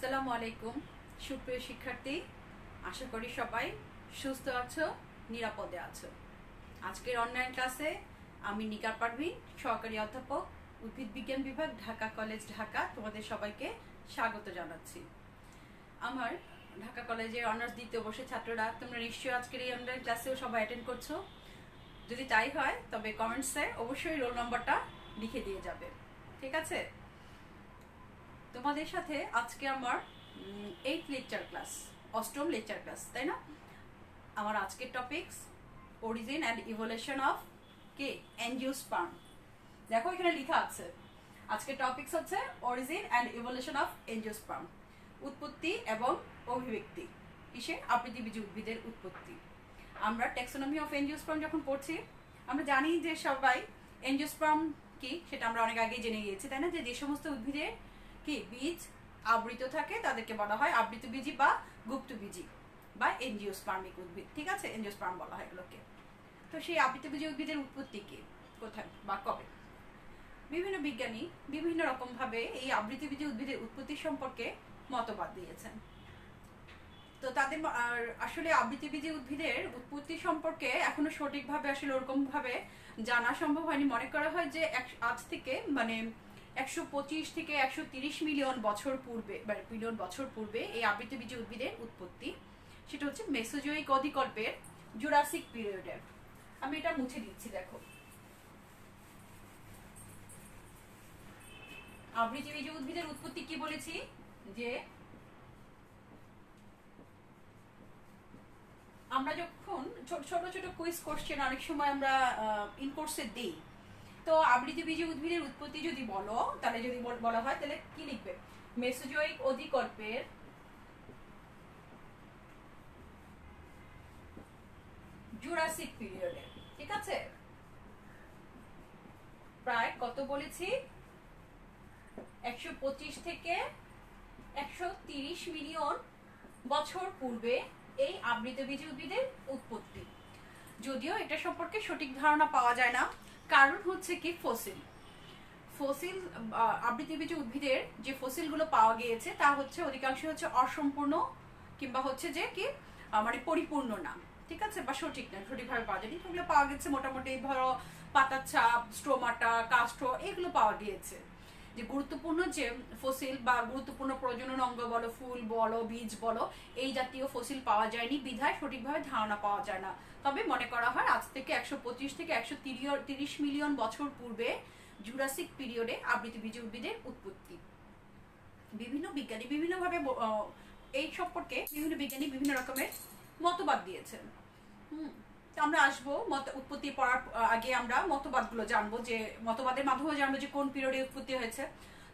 আসসালামু আলাইকুম সুপ্রিয় শিক্ষার্থী, আশা করি সবাই সুস্থ আছো, নিরাপদে আছো। আজকের অনলাইন ক্লাসে আমি নিগার পারভিন, সহকারী অধ্যাপক, উদ্ভিদ বিজ্ঞান বিভাগ, ঢাকা কলেজ, ঢাকা। তোমাদের সবাইকে স্বাগত জানাচ্ছি। আমার ঢাকা কলেজের অনার্স দ্বিতীয় বর্ষের ছাত্ররা, তোমরা নিশ্চয়ই আজকের এই অনলাইন ক্লাসেও সবাই অ্যাটেন্ড করছো। যদি তাই হয় তবে কমেন্টসে অবশ্যই রোল নম্বরটা লিখে দিয়ে যাবে, ঠিক আছে? তোমাদের সাথে আজকে আমার 8th লেকচার ক্লাস, অষ্টম লেকচার ক্লাস, তাই না? আমার আজকের topics origin and evolution of K angiosperm. দেখো এখানে লেখা আছে আজকের টপিকস হচ্ছে origin and evolution of angiosperm, উৎপত্তি এবং অভিব্যক্তি। কিসের? আপৃতবীজী উদ্ভিদের উৎপত্তি। আমরা ট্যাক্সোনমি অফ এনজিওস্পার্ম যখন পড়ছি, আমরা জানি যে সবাই এনজিওস্পার্ম কি সেটা আমরা অনেক আগেই জেনে গিয়েছি, তাই না? যে সমস্ত উদ্ভিদের কি বীজ আবৃত থাকে তাদেরকে বলা হয় আবৃতবীজী বা গুপ্তবীজী বা এনজিওস্পার্মিক উদ্ভিদ, ঠিক আছে? এনজিওস্পার্ম বলা হয় এগুলোকে। তো সেই আবৃতবীজী উদ্ভিদের উৎপত্তি কি, কোথায় বা কবে? বিভিন্ন বিজ্ঞানী বিভিন্ন রকম ভাবে এই আবৃতবীজী উদ্ভিদের উৎপত্তি সম্পর্কে মতবাদ দিয়েছেন। তো তাদের আসলে আবৃতবীজী উদ্ভিদের উৎপত্তি সম্পর্কে এখনো সঠিকভাবে আসলে ওরকম ভাবে জানা সম্ভব হয়নি। মনে করা হয় যে আজ থেকে 125 থেকে 130 মিলিয়ন বছর পূর্বে এই আবৃতবীজী উদ্ভিদের উৎপত্তি। সেটা হচ্ছে মেসোজোয়িক অধিকল্পের জুরাসিক পিরিয়ডের। আমি এটা মুছে দিচ্ছি। দেখো, আবৃতবীজী উদ্ভিদের উৎপত্তি কি বলেছি, যে আমরা যখন ছোট ছোট কুইজ কোশ্চেন অনেক সময় আমরা ইন কোর্সে দিই, তো আবৃতবীজী উদ্ভিদের উৎপত্তি যদি বলো, তাহলে যদি বলা হয় তাহলে কি লিখবে? মেসোজোয়িক অধিকল্পের জুরাসিক পিরিয়ডে, ঠিক আছে? প্রায় কত বলেছি? 125 থেকে 130 মিলিয়ন বছর পূর্বে এই আবৃতবীজী উদ্ভিদের উৎপত্তি। যদিও এটা সম্পর্কে সঠিক ধারণা পাওয়া যায় না, কারণ হচ্ছে কি ফসিল আবৃতবীজী উদ্ভিদের যে ফসিলগুলো পাওয়া গিয়েছে তা হচ্ছে অধিকাংশ হচ্ছে অসম্পূর্ণ কিংবা হচ্ছে যে কি পরিপূর্ণ না, ঠিক আছে, বা সঠিক না, সঠিকভাবে পাওয়া যায়নি। ওগুলো পাওয়া গেছে মোটামুটি ধরো পাতার ছাপ, স্ট্রোমাটা, কাস্ট্রো, এগুলো পাওয়া গিয়েছে। যে গুরুত্বপূর্ণ যে ফসিল বা গুরুত্বপূর্ণ প্রজনন অঙ্গ বলো, ফুল বলো, বীজ বলো, এই জাতীয় ফসিল পাওয়া যায়নি বিধায় সঠিকভাবে ধারণা পাওয়া যায় না। তবে মনে করা হয় আজ থেকে 125 থেকে 130 মিলিয়ন বছর পূর্বে জুরাসিক পিরিয়ডে আবৃতবীজী উদ্ভিদের উৎপত্তি। বিভিন্ন বিজ্ঞানী বিভিন্নভাবে এই সম্পর্কে বিভিন্ন রকমের মতবাদ দিয়েছেন। আমরা আসবো উৎপত্তি পড়ার আগে আমরা মতবাদগুলো জানবো, যে মতবাদের মাধ্যমে জানবো যে কোন পিরিয়ডে উৎপত্তি হয়েছে।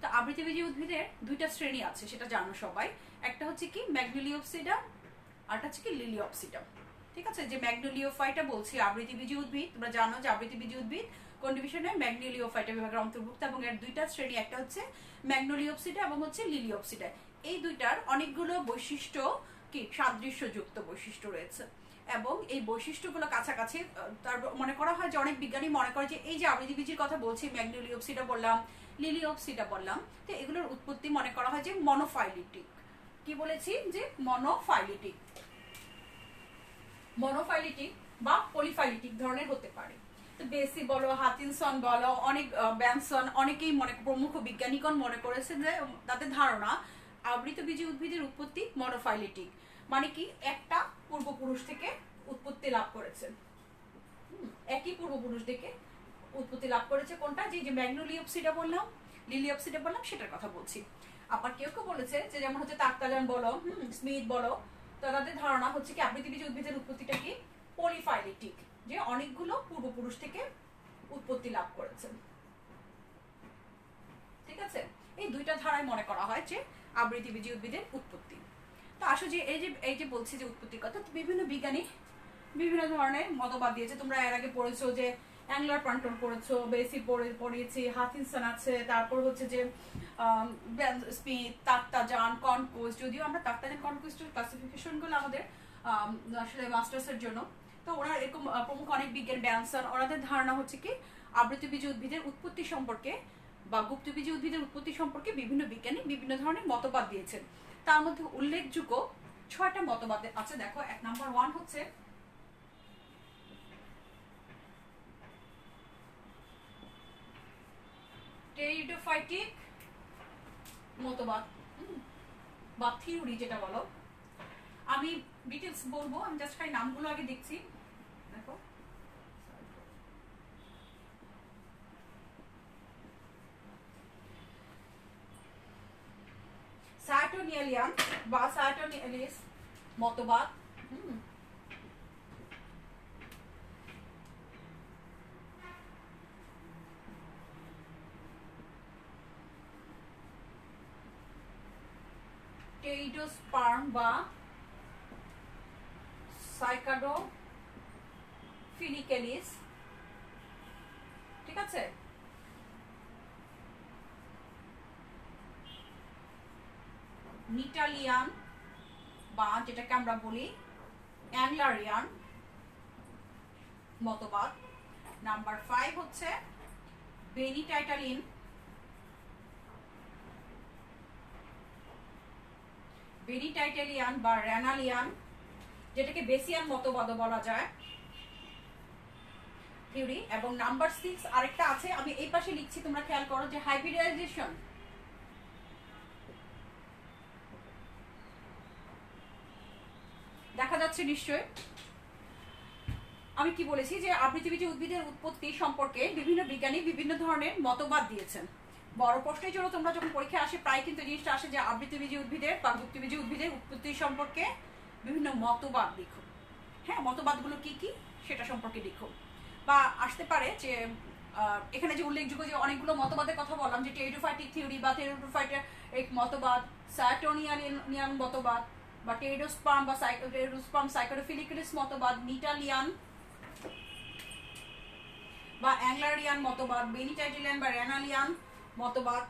তো আবৃতবীজী উদ্ভিদের দুইটা শ্রেণী আছে, সেটা জানো সবাই। একটা হচ্ছে কি ম্যাগনোলিওপসিডা, আরটা হচ্ছে কি লিলিওপসিডা, ঠিক আছে? যে ম্যাগনোলিওফাইটা বলছি আবৃতবীজী উদ্ভিদ, তোমরা জানো যে আবৃতবীজী উদ্ভিদ কোন ডিভিশনে? ম্যাগনোলিওফাইটা বিভাগের অন্তর্ভুক্ত। এবং এর দুইটা শ্রেণী, একটা হচ্ছে ম্যাগনোলিওপসিডা এবং হচ্ছে লিলিওপসিডা। এই দুইটার অনেকগুলো বৈশিষ্ট্য কি সাদৃশ্যযুক্ত বৈশিষ্ট্য রয়েছে, এবং এই বৈশিষ্ট্যগুলো কাছাকাছি। তার মনে করা হয় যে অনেক বিজ্ঞানী মনে করে যে এই যে আবৃতবীজীর কথা বলছি, ম্যাগনোলিওপসিডা বললাম, লিলিওপসিডা বললাম, তো এগুলোর উৎপত্তি মনে করা হয় যে মনোফাইলিটিক। কি বলেছি? যে মনোফাইলিটিক বা পলিফাইলিটিক ধরনের হতে পারে। তো বেসি বলো, হাতিনসন বলো, অনেক ব্যানসন, অনেকেই প্রমুখ বিজ্ঞানীগণ মনে করেছে যে তাদের ধারণা আবৃতবীজী উদ্ভিদের উৎপত্তি মনোফাইলিটিক, মানে কি একটা পূর্বপুরুষ থেকে উৎপত্তি লাভ করেছে, একই পূর্বপুরুষ থেকে উৎপত্তি লাভ করেছে। কোনটা? যে ম্যাগনোলিওপসিডা বললাম, লিলিওপসিডা বললাম, সেটার কথা বলছি। আবার কেউ কেউ বলেছে যে যেমন হচ্ছে তাক্তাজান বলো, স্মিথ বলো, তাদের ধারণা হচ্ছে কি আবৃতবীজী উদ্ভিদের উৎপত্তিটা কি পলিফাইলিটিক, যে অনেকগুলো পূর্বপুরুষ থেকে উৎপত্তি লাভ করেছে, ঠিক আছে? এই দুইটা ধারায় মনে করা হয় যে আবৃতবীজী উদ্ভিদের উৎপত্তি। তো আসো যে এই যে বলছি যে উৎপত্তির কথা, বিভিন্ন বিজ্ঞানী বিভিন্ন ধরনের মতবাদ দিয়েছে। তোমরা এর আগে পড়েছো যে অ্যাংলার প্লান্টন পড়েছো, বেসি পড়িয়েছি, হাতিনসন আছে, তারপর হচ্ছে যে স্মিথ, তাক্তাজান, কনকোস্ট। যদিও আমরা তাক্তাজান, কনকোস্টের ক্লাসিফিকেশনগুলো আমাদের আসলে মাস্টার্সের জন্য, তো ওরা এরকম প্রমুখ অনেক বিজ্ঞানী, ব্যানসন, ওনাদের ধারণা হচ্ছে কি আবৃতবীজী উদ্ভিদের উৎপত্তি সম্পর্কে বা গুপ্তবীজী উদ্ভিদের উৎপত্তি সম্পর্কে বিভিন্ন বিজ্ঞানী বিভিন্ন ধরনের মতবাদ দিয়েছেন। তার মধ্যে উল্লেখযোগ্য 6টা মতবাদ আছে। দেখো, 1 নাম্বার 1 হচ্ছে টেরিডোফাইটিক মতবাদ বা থিওরি যেটা বলো। আমি ডিটেলস বলবো, আমি জাস্ট খালি নামগুলো আগে দেখছি। দেখো, সায়াটোনিয়ালিয়ান বা সায়াটোনিয়ালিস মতবাদ, টেইডোস্পার্ম বা সাইকাডোফিলিক্যালিস, ঠিক আছে। নিটালিয়ান বা যেটাকে আমরা বলি অ্যাংলারিয়ান মতবাদ। নাম্বার 5 হচ্ছে বেনিটাইটালিন, বেনিটাইটালিয়ান বা রেনালিয়ান, যেটাকে বেসিয়ান মতবাদ বলা যায় থিওরি। এবং নাম্বার 6 আরেকটা আছে, আমি এই পাশে লিখছি, তোমরা খেয়াল করো, যে হাইব্রিডাইজেশন। দেখা যাচ্ছে নিশ্চয়। আমি কি বলেছি যে আবৃতবীজী উদ্ভিদের উৎপত্তি সম্পর্কে বিভিন্ন বিজ্ঞানী বিভিন্ন ধরনের মতবাদ দিয়েছেন। বড় প্রশ্নের জন্য তোমরা যখন পরীক্ষা আসে প্রায় কিন্তু জিনিসটা আসে যে আবৃতবীজী উদ্ভিদের বা গুপ্তবীজী উদ্ভিদের উৎপত্তি সম্পর্কে বিভিন্ন মতবাদ লিখো। হ্যাঁ, মতবাদগুলো কি কি সেটা সম্পর্কে লিখো। বা আসতে পারে যে এখানে যে উল্লেখযোগ্য যে অনেকগুলো মতবাদের কথা বললাম, যে টেরিডোফাইটিক থিওরি বা টেরিডোফাইটিক মতবাদ, সায়াটোনিয়ালিয়ান মতবাদ বা টেরিডোস্পার্ম বা টেরিডোস্পার্ম সাইকাডোফিলিক্যালিস মতবাদ, নিটালিয়ান বা অ্যাংলারিয়ান মতবাদ, বেনিটাইটালিয়ান বা রেনালিয়ান মতবাদ,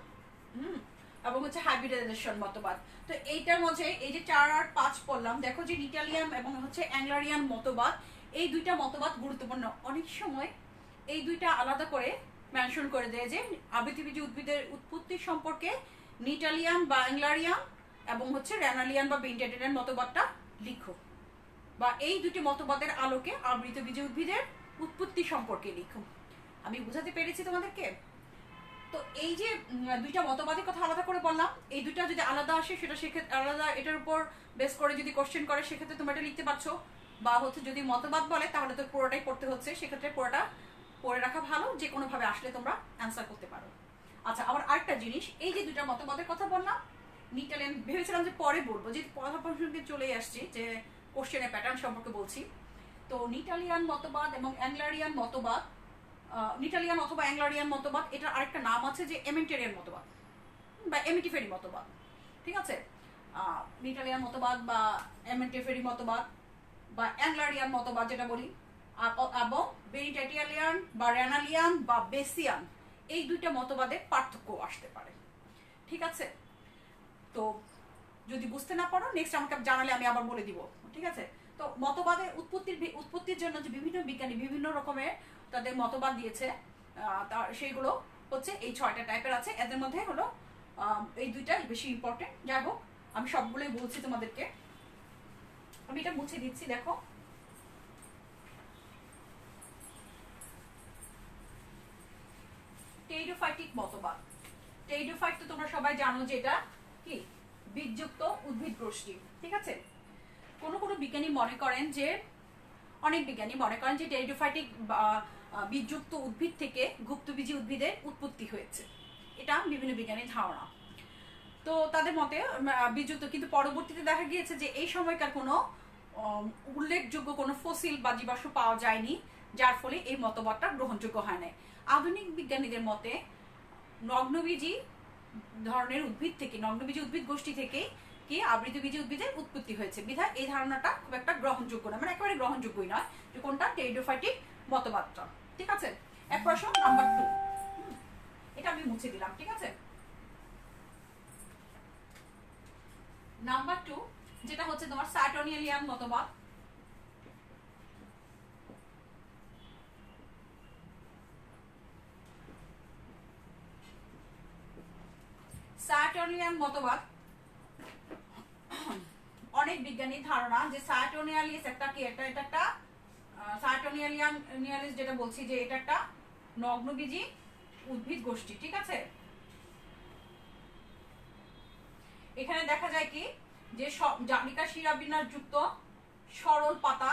এবং হচ্ছে হাইব্রিডাইজেশন মতবাদ। তো এইটার মধ্যে এই যে 4 আর 5 পড়লাম, দেখো যে নিটালিয়ান এবং হচ্ছে অ্যাংলারিয়ান মতবাদ, এই দুইটা মতবাদ গুরুত্বপূর্ণ। অনেক সময় এই দুইটা আলাদা করে মেনশন করে দেয় যে আবৃতবীজী উদ্ভিদের উৎপত্তি সম্পর্কে নিটালিয়ান বা অ্যাংলারিয়ান এবং হচ্ছে রেনালিয়ান বা বেনিটাইটালিয়ান মতবাদটা লিখো, বা এই দুটি মতবাদের আলোকে আবৃতবীজী উদ্ভিদের উৎপত্তি সম্পর্কে লিখো। আমি বুঝাতে পেরেছি তোমাদেরকে? তো এই যে দুইটা মতবাদের কথা আলাদা করে বললাম, এই দুইটা যদি আলাদা আসে সেটা সেক্ষেত্রে আলাদা, এটার উপর বেস করে যদি কোশ্চেন করে সেক্ষেত্রে তোমরা এটা লিখতে পারছো। বা হচ্ছে যদি মতবাদ বলে তাহলে তো পুরোটাই পড়তে হচ্ছে, সেক্ষেত্রে পুরোটা পড়ে রাখা ভালো, যে কোনোভাবে আসলে তোমরা অ্যান্সার করতে পারো। আচ্ছা, আবার আরেকটা জিনিস, এই যে দুইটা মতবাদের কথা বললাম, নিটালিয়ান ভেবেছিলাম যে পরে বলবো, যে পড়া প্রসঙ্গে চলে আসছি, যে কোশ্চেনের প্যাটার্ন সম্পর্কে বলছি। তো নিটালিয়ান মতবাদ এবং অ্যাংলারিয়ান মতবাদ, নিটালিয়ান অথবা অ্যাংলারিয়ান মতবাদ, এটার আরেকটা নাম আছে যে এমেন্টেরিয়ান মতবাদ বা এমিটিফেরি মতবাদ, ঠিক আছে। নিটালিয়ান মতবাদ বা এমেন্টিফেরি মতবাদ বা অ্যাংলারিয়ান মতবাদ যেটা বলি, এবং বেনিটাইটালিয়ান বা রেনালিয়ান বা বেসিয়ান, এই দুইটা মতবাদের পার্থক্য আসতে পারে, ঠিক আছে। তো যদি বুঝতে না পারো নেক্সট আমাকে জানালে আমি আবার বলে দিব, ঠিক আছে। তো মতবাদের উৎপত্তির জন্য যে বিভিন্ন বিজ্ঞানী বিভিন্ন রকমের তাদের মতবাদ দিয়েছে, সেইগুলো হচ্ছে এই 6টা টাইপের আছে। এদের মধ্যে হলো এই দুইটা বেশি ইম্পর্টেন্ট। যাই হোক, আমি সবগুলোই বলছি তোমাদেরকে। আমি এটা মুছে দিচ্ছি। দেখো, টেরিডোফাইটিক মতবাদ। টেরিডোফাইট তো তোমরা সবাই জানো যে এটা কি বীজযুক্ত উদ্ভিদ গোষ্ঠী, ঠিক আছে। কোনো কোনো বিজ্ঞানী মনে করেন যে, অনেক বিজ্ঞানী মনে করেন যে টেরিডোফাইটিক বীজযুক্ত উদ্ভিদ থেকে গুপ্তবীজী উদ্ভিদের উৎপত্তি হয়েছে, এটা বিভিন্ন বিজ্ঞানীর ধারণা। তো তাদের মতে বীজযুক্ত, কিন্তু পরবর্তীতে দেখা গিয়েছে যে এই সময়কার কোনো উল্লেখযোগ্য কোনো ফসিল বা জীবাশ্ম পাওয়া যায়নি, যার ফলে এই মতবাদটা গ্রহণযোগ্য হয় না। আধুনিক বিজ্ঞানীদের মতে নগ্নবীজী ধরনের উদ্ভিদ থেকে, নগ্নবীজী উদ্ভিদ গোষ্ঠী থেকে কি আবৃতবীজী উদ্ভিদের উৎপত্তি হয়েছে, বিধায় এই ধারণাটা খুব একটা গ্রহণযোগ্য না, মানে একেবারে গ্রহণযোগ্যই নয় যে কোনটা টেরিডোফাইটিক মতবাদটা, ঠিক আছে। এক প্রশ্ন নাম্বার 2, এটা আমি মুছে দিলাম, ঠিক আছে। নাম্বার 2 যেটা হচ্ছে তোমার সায়াটোনিয়ালিয়ান মতবাদ। সায়াটোনিয়ান মতবাদ, অনেক বিজ্ঞানীর ধারণা যে সায়াটোনিয়ালিস একটা কি, এটা একটা সায়াটোনিয়ালিস যেটা বলছি যে এটা একটা নগ্নবীজী উদ্ভিদ গোষ্ঠী, ঠিক আছে। এখানে দেখা যায় কি যে জালিকা শিরাবিন্যাস যুক্ত সরল পাতা।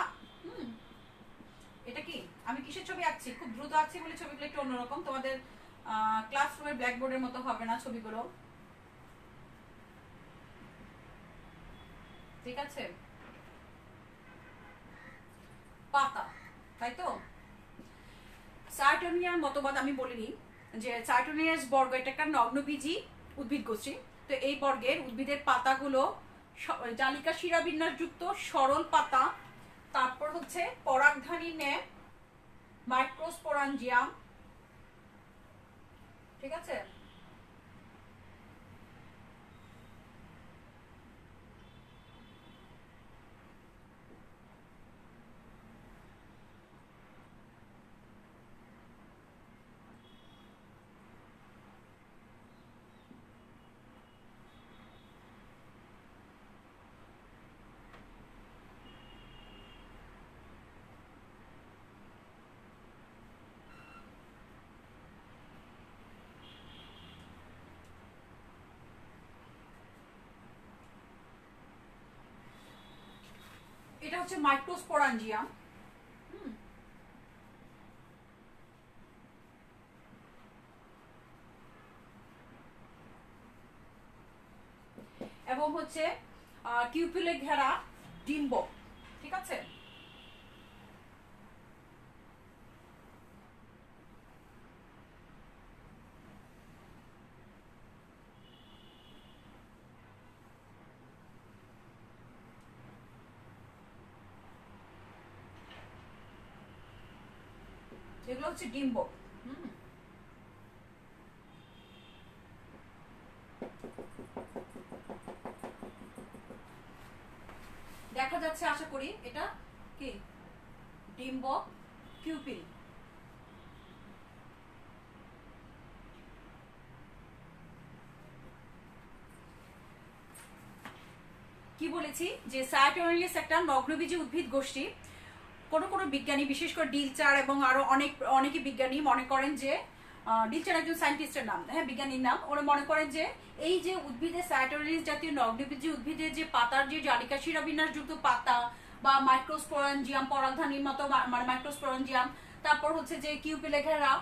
এটা কি, আমি কিসের ছবি আঁকছি, খুব দ্রুত আঁকছি বলে ছবিগুলো একটু অন্যরকম, তোমাদের ক্লাসরুমের ব্ল্যাকবোর্ডের মতো হবে না ছবিগুলো, ঠিক আছে। পাতা, তাই তো। সায়াটোনিয়ার মতবাদ আমি বলিনি যে সায়াটোনিয়াস বর্গ এটা একটা নগ্নবীজী উদ্ভিদ গোষ্ঠী। তো এই বর্গের উদ্ভিদের পাতাগুলো জালিকা শিরাবিন্যাস যুক্ত সরল পাতা, তারপর হচ্ছে পরাগধানী ন্যায় মাইক্রোস্পোরাঞ্জিয়াম, ঠিক আছে। এটা হচ্ছে মাইক্রোস্পোরাঞ্জিয়াম। এবং হচ্ছে টিউপিলে ঘেরা ডিম্ব, ঠিক আছে। এগুলো হচ্ছে ডিম্ব। দেখা যাচ্ছে আশা করি এটা কি ডিম্ব কিউপিল। কি বলেছি যে সায়াটোনিয়ালিস একটা নগ্নবীজী উদ্ভিদ গোষ্ঠী। কোনো কোনো বিজ্ঞানী, বিশেষ করে ডিলচার এবং আরো অনেকে বিজ্ঞানী মনে করেন যে, ডিলচার একজন সায়েন্টিস্টের নাম, হ্যাঁ বিজ্ঞানীর নাম, ওরা মনে করেন যে এই যে উদ্ভিদের সায়াটোনিয়ালিস জাতীয় নগ্নবীজী উদ্ভিদের যে পাতার যে জালিকা শিরাবিন্যাস যুক্ত পাতা বা মাইক্রোস্পোরাঞ্জিয়াম, পরাগধানীর মতো মানে মাইক্রোস্পোরাঞ্জিয়াম, তারপর হচ্ছে যে কিউপিলে ঘেরা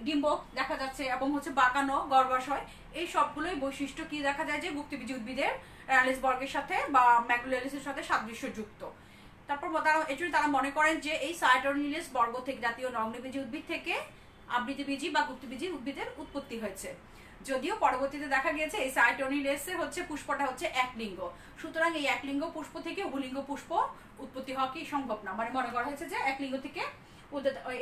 ডিম্ব দেখা যাচ্ছে এবং হচ্ছে বাঁকানো গর্ভাশয়, এই সবগুলোই বৈশিষ্ট্য কি দেখা যায় যে মুক্তবীজী উদ্ভিদের অ্যালিস বর্গের সাথে বা ম্যাগুলালিসের সাথে সাদৃশ্যযুক্ত। তারপর তারা মনে করেন যে এই সায়াটোনিয়ালিস বর্গ থেকে জাতীয় নগ্নবীজী উদ্ভিদ থেকে আবৃতবীজী বা গুপ্তবীজী উদ্ভিদের উৎপত্তি হয়েছে। যদিও পরবর্তীতে দেখা গিয়েছে এই সায়াটোনিয়ালিসের হচ্ছে পুষ্পটা হচ্ছে একলিঙ্গ, সুতরাং এই একলিঙ্গ পুষ্প থেকে উভলিঙ্গ পুষ্প উৎপত্তি হওয়া কি সম্ভব না। মানে মনে করা হয়েছে যে একলিঙ্গ থেকে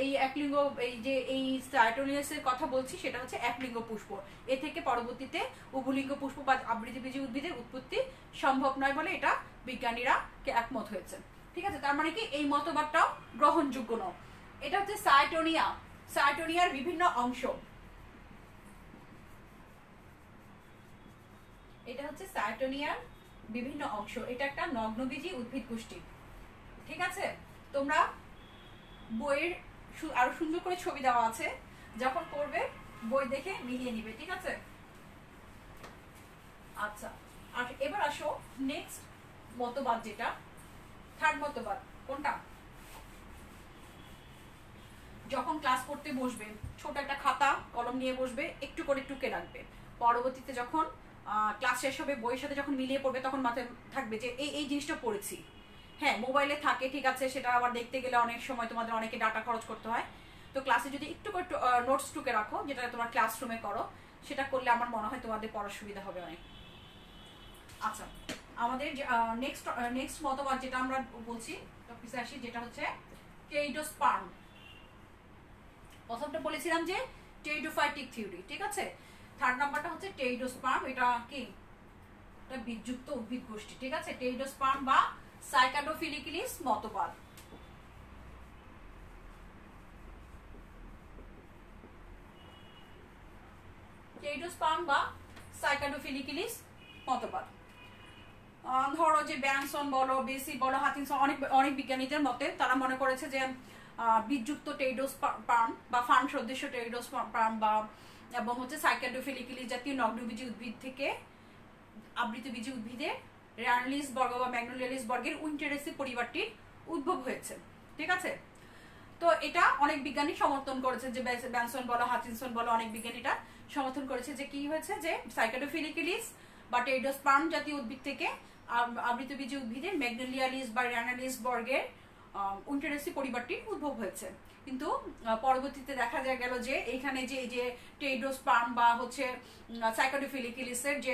এই একলিঙ্গ, এই যে এই সায়াটোনিয়ালিসের কথা বলছি সেটা হচ্ছে একলিঙ্গ পুষ্প, এ থেকে পরবর্তীতে উভলিঙ্গ পুষ্প বা আবৃতবীজী উদ্ভিদের উৎপত্তি সম্ভব নয় বলে এটা বিজ্ঞানীরা একমত হয়েছে, ঠিক আছে। তার মানে কি এই মতবাদটাও গ্রহণযোগ্য নয়। এটা হচ্ছে সায়াটোনিয়ার বিভিন্ন অংশ। এটা হচ্ছে সায়াটোনিয়ার বিভিন্ন অংশ, এটা একটা নগ্নবীজী উদ্ভিদ গোষ্ঠী, ঠিক আছে। তোমরা বইয়ের আরো সুন্দর করে ছবি দেওয়া আছে, যখন পড়বে বই দেখে মিলিয়ে নিবে, ঠিক আছে। আচ্ছা, আর এবার আসো নেক্সট মতবাদ, যেটা থার্ড মতবাদ। কোনটা? যখন ক্লাস করতে বসবে ছোট একটা খাতা কলম নিয়ে বসবে, একটু করে টুকে রাখবে, পরবর্তীতে যখন ক্লাস শেষ হবে বইয়ের সাথে যখন মিলিয়ে পড়বে তখন মাথায় থাকবে যে এই জিনিসটা পড়েছি। হ্যাঁ, মোবাইলে থাকে, ঠিক আছে, সেটা আবার দেখতে গেলে অনেক সময় তোমাদের অনেকে ডাটা খরচ করতে হয়। তো ক্লাসে যদি একটু করে নোটস টুকে রাখো, যেটা তোমার ক্লাসরুমে করো, সেটা করলে আমার মনে হয় তোমাদের পড়ার সুবিধা হবে অনেক। আচ্ছা, আমাদের নেক্সট মতবাদ যেটা আমরা বলছি টপিকে আসি, যেটা হচ্ছে টেইডোস্পার্ম। প্রথমটা বলেছিলাম যে টেইডোফাইটিক থিওরি, ঠিক আছে। থার্ড নাম্বারটা হচ্ছে টেইডোস্পার্ম, এটা কি এটা বীজযুক্ত উদ্ভিদ গোষ্ঠী, ঠিক আছে। টেইডোস্পার্ম বা সাইকাডোফিলিকিলিস মতবাদ। টেইডোস্পার্ম বা সাইকাডোফিলিকিলিস মতবাদ। ধরো যে ব্যানসন বলো, বেসি বলো, হাতিনসন, অনেক অনেক বিজ্ঞানীদের মতে তারা মনে করেছে যে বীজযুক্ত টেইডোস্পার্ম বা ফান সদৃশ্য টেইডোস্পার্ম বা এবং হচ্ছে সাইকাডোফিলিকিলিস জাতীয় নগ্নবীজী উদ্ভিদ থেকে আবৃতবীজী উদ্ভিদের র্যানলিস বর্গ বা ম্যাগনোলিয়ালিস বর্গের উইন্টেরেসি পরিবারটির উদ্ভব হয়েছে। ঠিক আছে, তো এটা অনেক বিজ্ঞানী সমর্থন করেছে, যে ব্যানসন বলো, হাচিনসন বলো, অনেক বিজ্ঞানীরা সমর্থন করেছে যে কি হয়েছে, যে সাইকাডোফিলিকিলিস বা টেইডোস্পার্ম জাতীয় উদ্ভিদ থেকে আবৃতবীজী উদ্ভিদের ম্যাগনোলিয়ালিস বা র্যানালিস বর্গের উইন্টেরেসি পরিবারটির উদ্ভব হয়েছে। কিন্তু পরবর্তীতে দেখা গেল যে এইখানে যে এই যে টেইডোস্পার্ম বা হচ্ছে সাইকাডোফিলিকিলিসের যে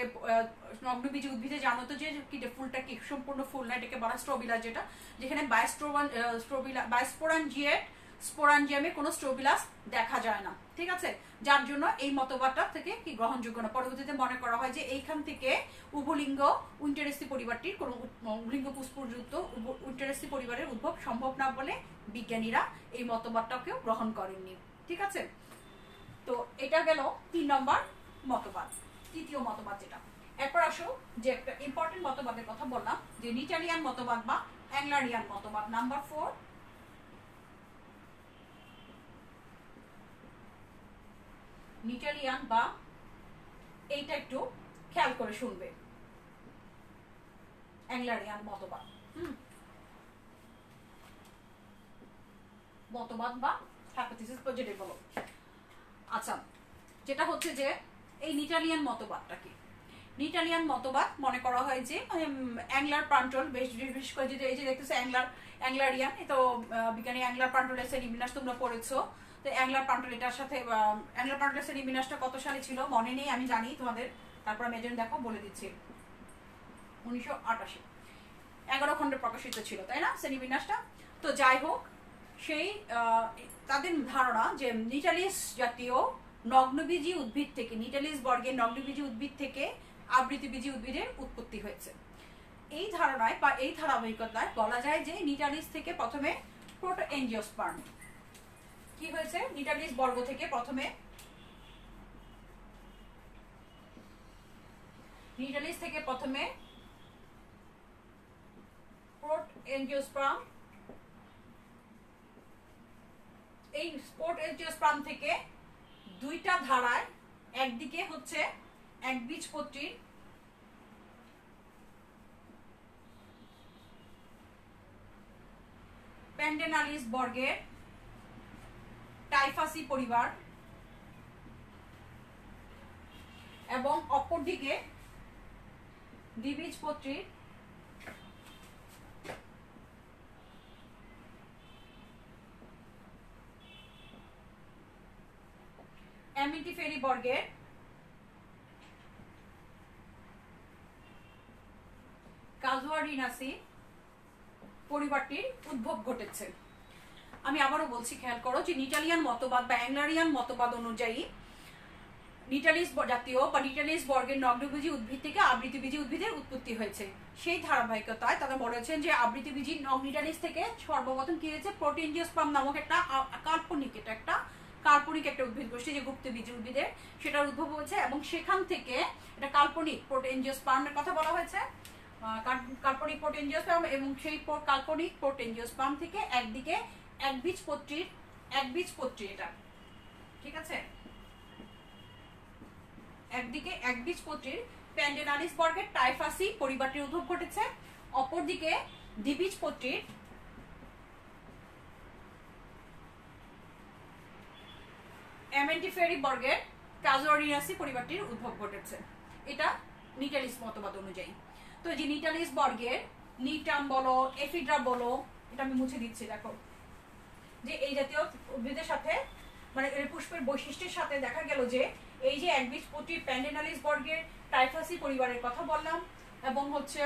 নগ্নবীজী উদ্ভিদে জানো তো যে ফুলটা কি সম্পূর্ণ ফুল না, এটাকে বলা স্ট্রোবিলা, যেটা যেখানে স্পোরাঞ্জিয়ামে কোনো স্ট্রোবিলাস দেখা যায় না। ঠিক আছে, যার জন্য এই মতবাদটা থেকে কি গ্রহণযোগ্য না। পরবর্তীতে মনে করা হয় যে এইখান থেকে উভলিঙ্গ উইন্টেরেসি পরিবারটির কোনো লিঙ্গ পুষ্পযুক্ত উইন্টেরেসি পরিবারের উদ্ভব সম্ভব না বলে বিজ্ঞানীরা এই মতবাদটাকেও গ্রহণ করেননি। ঠিক আছে, তো এটা গেল 3 নম্বর মতবাদ। তৃতীয় মতবাদ যেটা, এরপর আসো যে একটা ইম্পর্টেন্ট মতবাদের কথা বললাম, যে নিটালিয়ান মতবাদ বা অ্যাংলারিয়ান মতবাদ, নাম্বার 4। নিটালিয়ান বা, এইটা একটু খেয়াল করে শুনবে, অ্যাংলারিয়ান মতবাদ মতবাদ বা হাইপোথিসিস যেটা বলো। আচ্ছা, যেটা হচ্ছে যে এই নিটালিয়ান মতবাদটা কি? নিটালিয়ান মতবাদ মনে করা হয় যে অ্যাংলার প্রান্টল, বিশেষ করে যে এই যে দেখতেছো অ্যাংলারিয়ান, তো বিজ্ঞানী অ্যাংলার প্রান্টলের শ্রেণীবিন্যাস তোমরা পড়েছো। তো অ্যাংলার প্রান্টল, এটার সাথে অ্যাংলার প্রান্টলের শ্রেণীবিন্যাসটা কত সালে ছিল মনে নেই, আমি জানি তোমাদের, তারপর আমি এজন্য দেখো বলে দিচ্ছি, 1988 11 খণ্ডে প্রকাশিত ছিল, তাই না শ্রেণীবিন্যাসটা? তো যাই হোক, সেই তাদের ধারণা যে নিটালিস জাতীয় নগ্নবীজী উদ্ভিদ থেকে, নিটালিস বর্গের নগ্নবীজী উদ্ভিদ থেকে আবৃতবীজী উদ্ভিদের উৎপত্তি হয়েছে। এই ধারণায় বা এই ধারাবাহিকতায় বলা যায় যে নিটালিস থেকে প্রথমে প্রোটোএনজিওস্পার্ম কি হয়েছে, নিটালিস বর্গ থেকে প্রথমে প্রোটোএনজিওস্পার্ম, এই প্রোটোএনজিওস্পার্ম থেকে দুইটা ধারায়, একদিকে হচ্ছে একবীজপত্রীর প্যান্ডেনালিস বর্গের টাইফাসি পরিবার এবং অপরদিকে দ্বিবীজপত্রীর অ্যামিটিফেরি বর্গের কাজুয়ারিনাসি পরিবারটির উদ্ভব ঘটেছে। আমি আবারও বলছি, খেয়াল করো যে নিটালিয়ান মতবাদ বা অ্যাংলারিয়ান মতবাদ অনুযায়ী নিটালিস জাতীয় বা নিটালিস বর্গের নগ্নবীজী উদ্ভিদ থেকে আবৃতবীজী উদ্ভিদের উৎপত্তি হয়েছে। সেই ধারাবাহিকতায় তারা বলেছেন যে আবৃতবীজী নিটালিস থেকে সর্বপ্রথম কি হয়েছে, প্রোটোএনজিওস্পার্ম নামক একটা কাল্পনিক একটা উদ্ভিদ গোষ্ঠী, যে গুপ্তবীজী উদ্ভিদের, সেটার উদ্ভব হয়েছে এবং সেখান থেকে এটা কাল্পনিক প্রোটোএনজিওস্পার্মের কথা বলা হয়েছে, কাল্পনিক প্রোটোএনজিওস্পার্ম, এবং সেই কাল্পনিক প্রোটোএনজিওস্পার্ম থেকে একদিকে একবীজপত্রী এটা, ঠিক আছে, একদিকে একবীজপত্রীর প্যান্ডেনালিস বর্গের টাইফাসি পরিবারটির উদ্ভব ঘটেছে, অপরদিকে দ্বিবীজপত্রীর অ্যামেন্টিফেরি বর্গের কাজুয়ারিনাসি পরিবারটির উদ্ভব ঘটেছে। এটা নিটালিস মতবাদ অনুযায়ী। তো যে নিটালিস বর্গের নিটাম বলো, এফিড্রা বলো, এটা আমি মুছে দিচ্ছি, দেখো যে এই জাতীয় উদ্ভিদের সাথে মানে পুষ্পের বৈশিষ্ট্যের সাথে দেখা গেল যে এই যে একবীজপত্রী প্যান্ডেনালিস বর্গের টাইফাসি পরিবারের কথা বললাম, এবং হচ্ছে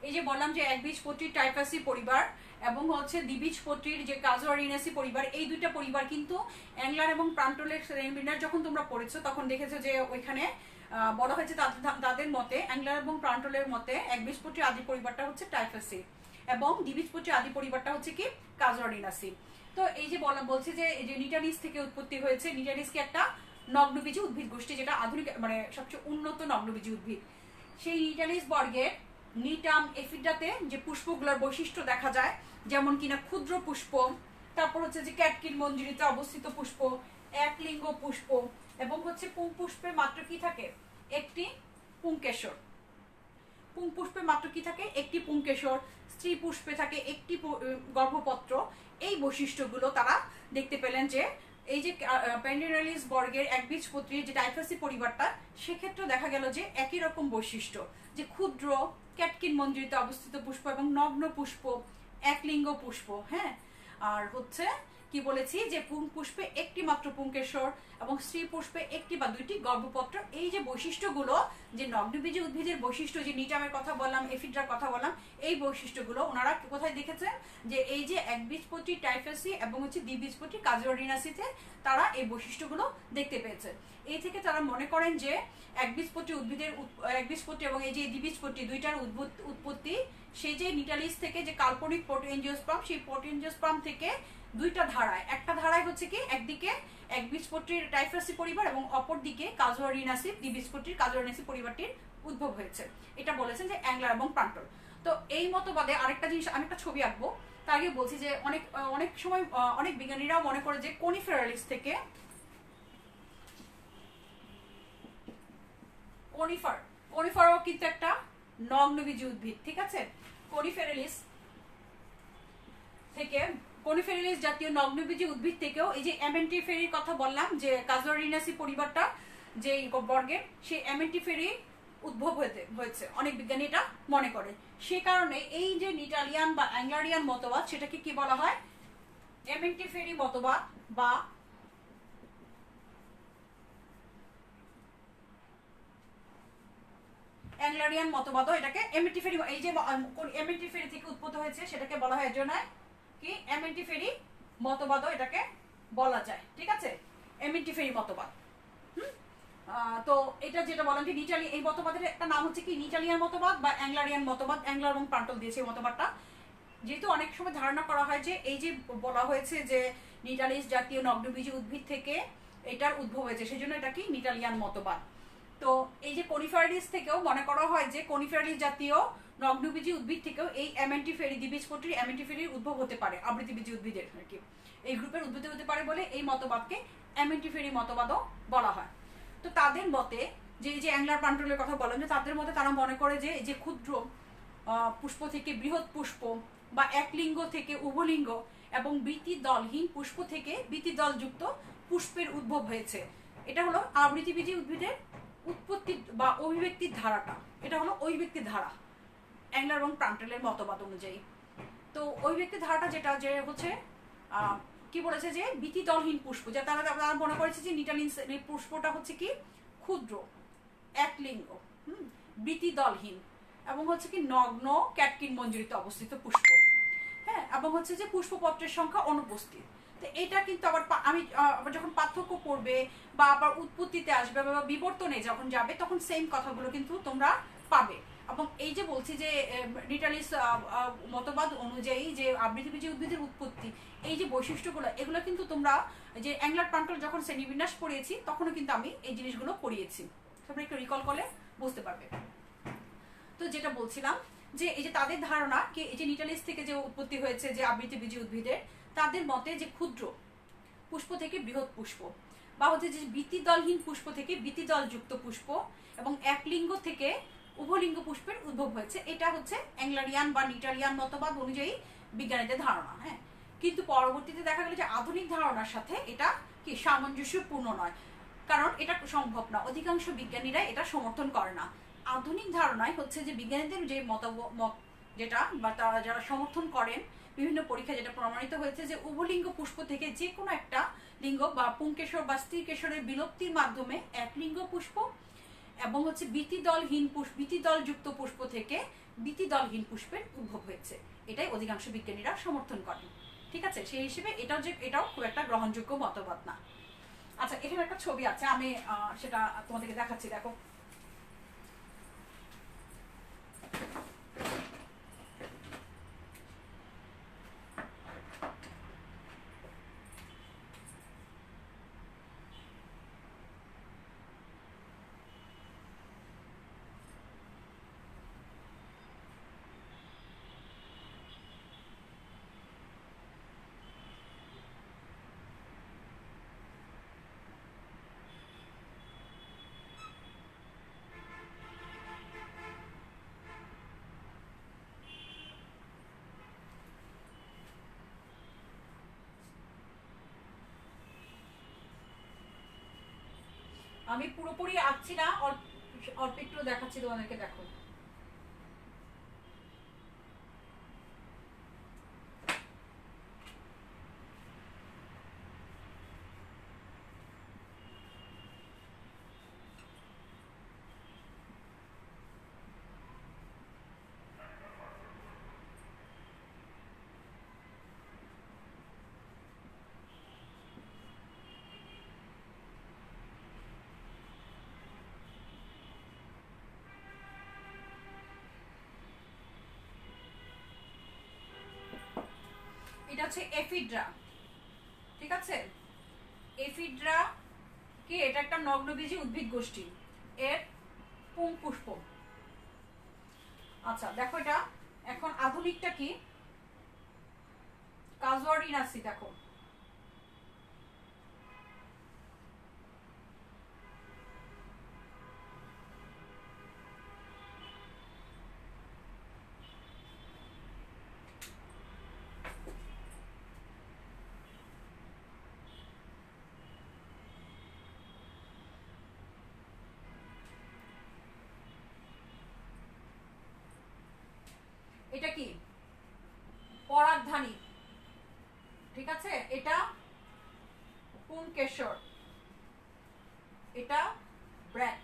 এই যে বললাম যে একবীজপত্রীর টাইফাসি পরিবার এবং হচ্ছে দ্বিবীজপত্রীর যে কাজুয়ারিনাসি পরিবার, এই দুইটা পরিবার কিন্তু অ্যাংলার এবং প্রান্টলের শ্রেণীবিন্যাস যখন তোমরা পড়েছো তখন দেখেছো যে ওইখানে বলা হয়েছে তাদের মতে, অ্যাংলার এবং প্রান্টলের মতে একবীজপত্রী আদি পরিবারটা হচ্ছে টাইফাসি এবং দ্বিবীজপত্রী আদি পরিবারটা হচ্ছে কি কাজুয়ারিনাসি। তো এই যে বলছে যে এই যে নিটালিস থেকে উৎপত্তি হয়েছে। নিটালিস কি একটা নগ্নবীজী উদ্ভিদ গোষ্ঠী, যেটা আধুনিক মানে সবচেয়ে উন্নত নগ্নবীজী উদ্ভিদ। সেই নিটালিস বর্গের নিটাম এফিডাতে যে পুষ্পগুলোর বৈশিষ্ট্য দেখা যায়, যেমন কিনা ক্ষুদ্র পুষ্প, তারপর হচ্ছে যে ক্যাটকিন মঞ্জুরিতে অবস্থিত পুষ্প, এক লিঙ্গ পুষ্প, এবং হচ্ছে পুংপুষ্পে মাত্র কি থাকে একটি পুংকেশর। পুংপুষ্পে মাত্র কি থাকে একটি পুংকেশর, স্ত্রী পুষ্পে থাকে একটি গর্ভপত্র। এই বৈশিষ্ট্যগুলো তারা দেখতে পেলেন যে এই যে পেন্ডেনালিস বর্গের একবীজপত্রী যে টাইফাসি পরিবারটা, সেক্ষেত্রে দেখা গেল যে একই রকম বৈশিষ্ট্য, যে ক্ষুদ্র ক্যাটকিন মঞ্জুরিতে অবস্থিত পুষ্প এবং নগ্ন পুষ্প, একলিঙ্গ পুষ্প। হ্যাঁ, আর হচ্ছে কি বলেছি যে পুংপুষ্পে একটি মাত্র পুংকেশর এবং স্ত্রী পুষ্পে একটি বা দুইটি গর্ভপত্র। এই যে বৈশিষ্ট্যগুলো, যে নগ্নবীজী উদ্ভিদের বৈশিষ্ট্য, যে নিটামের কথা বললাম, এফিড্রার কথা বললাম, এই বৈশিষ্ট্যগুলো ওনারা কোথায় দেখেছেন, যে এই যে একবীজপত্রী টাইফাসি এবং হচ্ছে দ্বিবীজপত্রী কাজুয়ারিনাসিতে তারা এই বৈশিষ্ট্যগুলো দেখতে পেয়েছে। এই থেকে তারা মনে করেন যে একবীজপত্রী উদ্ভিদের একবীজপত্রী এবং এই যে দ্বিবীজপত্রী দুইটার উৎপত্তি সেই যে নিটালিস থেকে যে কাল্পনিক প্রোটোএনজিওস্পার্ম, সেই প্রোটোএনজিওস্পার্ম থেকে দুইটা ধারায়, একটা ধারায় হচ্ছে কি একদিকে একবীজপত্রীর টাইফাসি পরিবার এবং অপরদিকে কাজুয়ারিনাসি দ্বিবীজপত্রীর কাজুয়ারিনাসি পরিবারটির উদ্ভব হয়েছে। এটা বলেছেন যে অ্যাংলার এবং প্রান্টল। তো এই মতবাদে আরেকটা জিনিস, আমি একটা ছবি আঁকবো তার আগে বলছি যে অনেক সময় অনেক বিজ্ঞানীরাও মনে করে যে কোনিফেরালিস থেকে কনিফারও কিন্তু একটা নগ্নবীজী উদ্ভিদ। ঠিক আছে, কোনিফেরালিস জাতীয় নগ্নবীজী উদ্ভিদ থেকেও এই যে অ্যামেন্টিফেরির কথা বললাম, যে কাজুয়ারিনাসি পরিবারটা যে বর্গের, সেই অ্যামেন্টিফেরি উদ্ভব হয়েছে, অনেক বিজ্ঞানী এটা মনে করে। সে কারণে এই যে নিটালিয়ান বা অ্যাংলারিয়ান মতবাদ, সেটাকে কি বলা হয় অ্যামেন্টিফেরি মতবাদ বা অ্যাংলারিয়ান মতবাদও এটাকে অ্যামেন্টিফেরি, এই যে অ্যামেন্টিফেরি থেকে উৎপন্ন হয়েছে সেটাকে বলা হয় এজন্য কি অ্যামেন্টিফেরি মতবাদও এটাকে বলা যায়। ঠিক আছে, অ্যামেন্টিফেরি মতবাদ। তো এটা যেটা বলেন যে নিটালি, এই মতবাদের একটা নাম হচ্ছে কি নিটালিয়ান মতবাদ বা অ্যাংলারিয়ান মতবাদ। অ্যাংলার এবং প্রান্টল দিয়েছে এই মতবাদটা। যেহেতু অনেক সময় ধারণা করা হয় যে এই যে বলা হয়েছে যে নিটালিস জাতীয় নগ্নবীজী উদ্ভিদ থেকে এটার উদ্ভব হয়েছে, সেই জন্য এটা কি নিটালিয়ান মতবাদ। তো এই যে কোনিফেরালিস থেকেও মনে করা হয় যে কোনিফেরালিস জাতীয় নগ্নবীজী উদ্ভিদ থেকেও এই অ্যামেন্টিফেরি দ্বিবীজপত্রী অ্যামেন্টিফেরির উদ্ভব হতে পারে, আবৃতবীজী উদ্ভিদের আর কি এই গ্রুপের উদ্ভিদ হতে পারে বলে এই মতবাদকে অ্যামেন্টিফেরি মতবাদও বলা হয়। তো তাদের মতে যে এই যে অ্যাংলার প্রান্টলের কথা বলেন, যে তাদের মতে তারা মনে করে যে এই যে ক্ষুদ্র পুষ্প থেকে বৃহৎ পুষ্প বা একলিঙ্গ থেকে উভলিঙ্গ এবং বৃতিদলহীন পুষ্প থেকে বৃতিদলযুক্ত পুষ্পের উদ্ভব হয়েছে। এটা হলো আবৃতবীজী উদ্ভিদের উৎপত্তি বা অভিব্যক্তির ধারাটা, এটা হলো অভিব্যক্তির ধারা অ্যাংলার এবং প্রান্টলের মতবাদ অনুযায়ী। তো অভিব্যক্তির ধারাটা যেটা যে হচ্ছে কি বলেছে যে বৃতিদলহীন পুষ্প, যা তারা মনে করেছে যে নিটালিন পুষ্পটা হচ্ছে কি ক্ষুদ্র একলিঙ্গ, বৃতিদলহীন এবং হচ্ছে কি নগ্ন ক্যাটকিন মঞ্জুরিতে অবস্থিত পুষ্প। হ্যাঁ, এবং হচ্ছে যে পুষ্পপত্রের সংখ্যা অনুপস্থিত। তো এটা কিন্তু আবার আমি যখন পার্থক্য পড়বে বা আবার উৎপত্তিতে আসবে বা বিবর্তনে যখন যাবে, তখন সেম কথাগুলো কিন্তু তোমরা পাবে। এবং এই যে বলছি যে নিটালিস মতবাদ অনুযায়ী যে আবৃতবীজী উদ্ভিদের উৎপত্তি, এই যে বৈশিষ্ট্যগুলো, এগুলো কিন্তু তোমরা যে অ্যাংলার প্রান্টল যখন শ্রেণীবিন্যাস পড়িয়েছি তখনও কিন্তু আমি এই জিনিসগুলো পড়িয়েছি, তোমরা একটু রিকল করলে বুঝতে পারবে। তো যেটা বলছিলাম যে এই যে তাদের ধারণা কি এই যে নিটালিস থেকে যে উৎপত্তি হয়েছে যে আবৃতবীজী উদ্ভিদের, তাদের মতে যে ক্ষুদ্র পুষ্প থেকে বৃহৎ পুষ্প বা হচ্ছে যে বৃতিদলহীন পুষ্প থেকে বৃতিদলযুক্ত পুষ্প এবং একলিঙ্গ থেকে উভলিঙ্গ পুষ্পের উদ্ভব হয়েছে। এটা হচ্ছে অ্যাংলারিয়ান বা নিটালিয়ান মতবাদ অনুযায়ী বিজ্ঞানীদের ধারণা। হ্যাঁ, কিন্তু পরবর্তীতে দেখা গেল যে আধুনিক ধারণার সাথে এটা কি সামঞ্জস্যপূর্ণ নয়, কারণ এটা সম্ভব না, অধিকাংশ বিজ্ঞানীরা এটা সমর্থন করে না। আধুনিক ধারণায় হচ্ছে যে বিজ্ঞানীদের যে মত যেটা বা তারা যারা সমর্থন করেন বিভিন্ন পরীক্ষা যেটা প্রমাণিত হয়েছে যে উভলিঙ্গ পুষ্প থেকে যে কোনো একটা লিঙ্গ বা পুংকেশর বা স্ত্রী কেশরের বিলুপ্তির মাধ্যমে একলিঙ্গ পুষ্প এবং হচ্ছে বৃতিদলযুক্ত পুষ্প থেকে বৃতিদলহীন পুষ্পের উদ্ভব হয়েছে, এটাই অধিকাংশ বিজ্ঞানীরা সমর্থন করেন। ঠিক আছে, সেই হিসেবে এটাও খুব একটা গ্রহণযোগ্য মতবাদ না। আচ্ছা, এখানে একটা ছবি আছে, আমি সেটা তোমাদেরকে দেখাচ্ছি, দেখো আমি পুরোপুরি আঁকছি না, অল্প অল্প একটু দেখাচ্ছি তোমাদেরকে, দেখো। এটা হচ্ছে এফিড্রা, ঠিক আছে? এফিড্রা কি, এটা একটা নগ্নবীজী উদ্ভিদ গোষ্ঠী, এর পুংপুষ্প। আচ্ছা দেখো, এটা এখন আধুনিকটা কি, কাজুয়ারিনাসি, দেখো। এটা কি, পরাগধানী, ঠিক আছে? এটা পুংকেশর, এটা ব্র্যাট।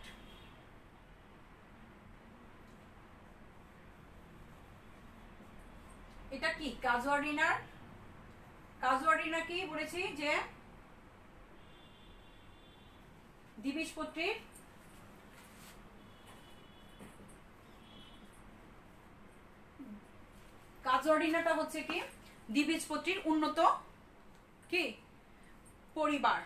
এটা কি, কাজুয়ারিনার। কাজুয়ারিনা কি বলেছি যে দ্বিবীজপত্রীর কাজুয়ারিনাটা হচ্ছে কি দ্বিবীজপত্রীর উন্নত কি পরিবার,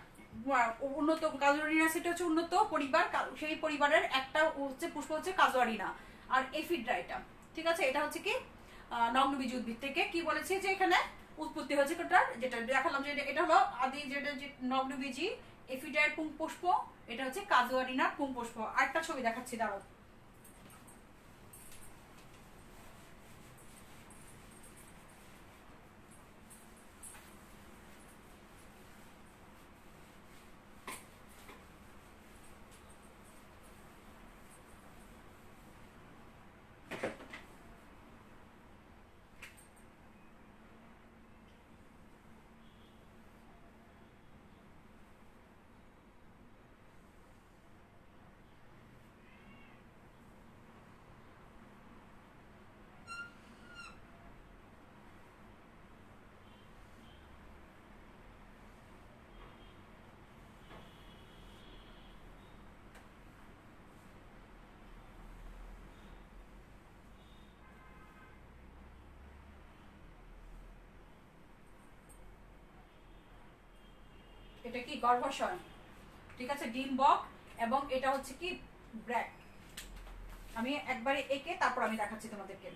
উন্নত কাজুয়ারিনাসিটা হচ্ছে উন্নত পরিবার, সেই পরিবারের একটা হচ্ছে পুষ্প হচ্ছে কাজুয়ারিনা। আর এফিড্রা এটা, ঠিক আছে? এটা হচ্ছে কি নগ্নবীজ উদ্ভিদ থেকে কি বলেছি যে এখানে উৎপত্তি হয়েছে, যেটা দেখালাম যে এটা হলো আদি, যেটা যে নগ্নবীজি এফিড্রার পুংপুষ্প, এটা হচ্ছে কাজুয়ারিনার পুংপুষ্প। আরেকটা ছবি দেখাচ্ছি, দাঁড়াও। এটা কি গর্ভাশয়, ঠিক আছে? ডিম্বক, এবং এটা হচ্ছে কি ব্র্যাক। আমি একবারে এঁকে তারপর আমি দেখাচ্ছি তোমাদেরকে।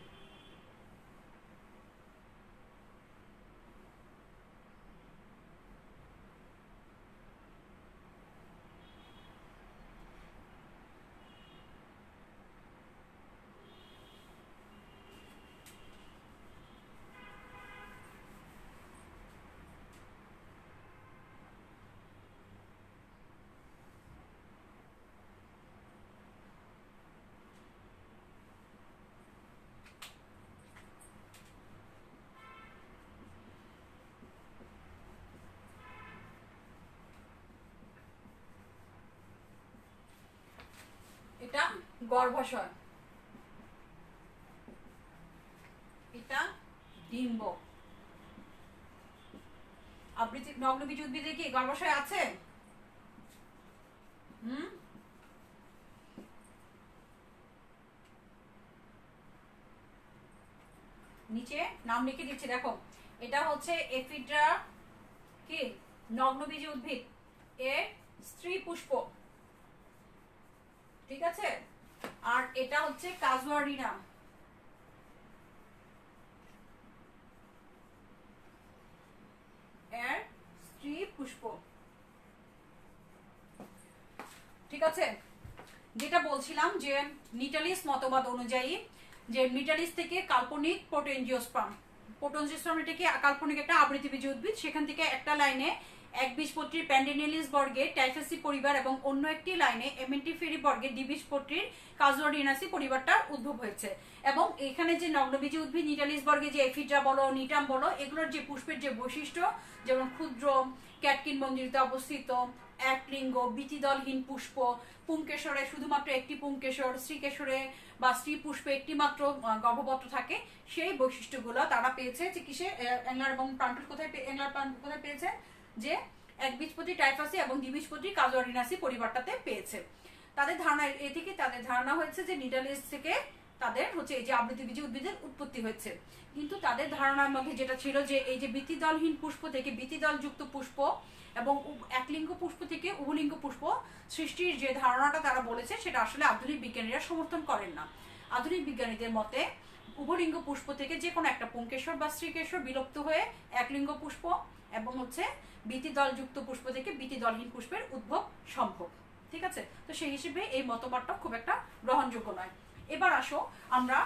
এটা গর্ভাশয়, এটা ডিম্ব। আবৃত্তি নগ্নবীজ উদ্ভিদে কি গর্ভাশয় আছে? নিচে নাম লিখে দিচ্ছি, দেখো। এটা হচ্ছে এফিড্রা কি নগ্নবীজ উদ্ভিদ, এর স্ত্রী পুষ্প, ঠিক আছে? আর এটা হচ্ছে কাজুয়ারিনা, এর স্ত্রী পুষ্প, ঠিক আছে? যেটা বলছিলাম যে নিটালিস মতবাদ অনুযায়ী যে নিটালিস থেকে কাল্পনিক প্রোটোএনজিওস্পার্ম, প্রোটোএনজিওস্পার্ম এটা কি কাল্পনিক একটা আবৃতবীজী উদ্ভিদ, সেখান থেকে একটা লাইনে একবীজপত্রীর প্যান্ডেনেলিস বর্গে টাইফাসি পরিবার এবং অন্য একটি লাইনে এমেন্টিফেরি বর্গে দ্বিবীজপত্রীর কাজুয়ারিনাসি পরিবারটার উদ্ভব হয়েছে। এবং এখানে যে নগ্নবীজী উদ্ভিদ নিটালিস বর্গে যে এফিড্রা বলো, নিটাম বলো, এগুলোর যে পুষ্পের যে বৈশিষ্ট্য, যেমন ক্ষুদ্র ক্যাটকিন মঞ্জুরিতে অবস্থিত, একলিঙ্গ, বিচিদলহীন পুষ্প, পুংকেশরে শুধুমাত্র একটি পুংকেশর, স্ত্রীকেশরে বা স্ত্রী পুষ্পে একটি মাত্র গর্ভপত্র থাকে, সেই বৈশিষ্ট্যগুলো তারা পেয়েছে যে কিসে, অ্যাংলার এবং প্রান্টল কোথায় পেয়েছে, যে একবীজপত্রী টাইফাসি এবং দ্বিবীজপত্রী কাজুয়ারিনাসি পরিবারটাতে পেয়েছে। তাদের ধারণা, এ থেকে তাদের ধারণা হয়েছে যে নিডালিস থেকে তাদের হচ্ছে এই যে আবৃতবীজী উদ্ভিদের উৎপত্তি হয়েছে। কিন্তু তাদের ধারণার মধ্যে যেটা ছিল যে এই যে বৃত্তিদলহীন পুষ্প থেকে বৃত্তিদল যুক্ত পুষ্প এবং একলিঙ্গ পুষ্প থেকে উভলিঙ্গ পুষ্প সৃষ্টির যে ধারণাটা তারা বলেছে, সেটা আসলে আধুনিক বিজ্ঞানীরা সমর্থন করেন না। আধুনিক বিজ্ঞানীদের মতে উভলিঙ্গ পুষ্প থেকে যে কোনো একটা পুংকেশর বা স্ত্রীকেশর বিলুপ্ত হয়ে একলিঙ্গ পুষ্প এবং হচ্ছে বৃত্তিদল যুক্ত পুষ্প থেকে বৃত্তিদলহীন পুষ্পের উদ্ভব সম্ভব। ঠিক আছে, তো সেই হিসেবে এই মতবাদটা খুব একটা গ্রহণযোগ্য নয়। এবার আসো আমরা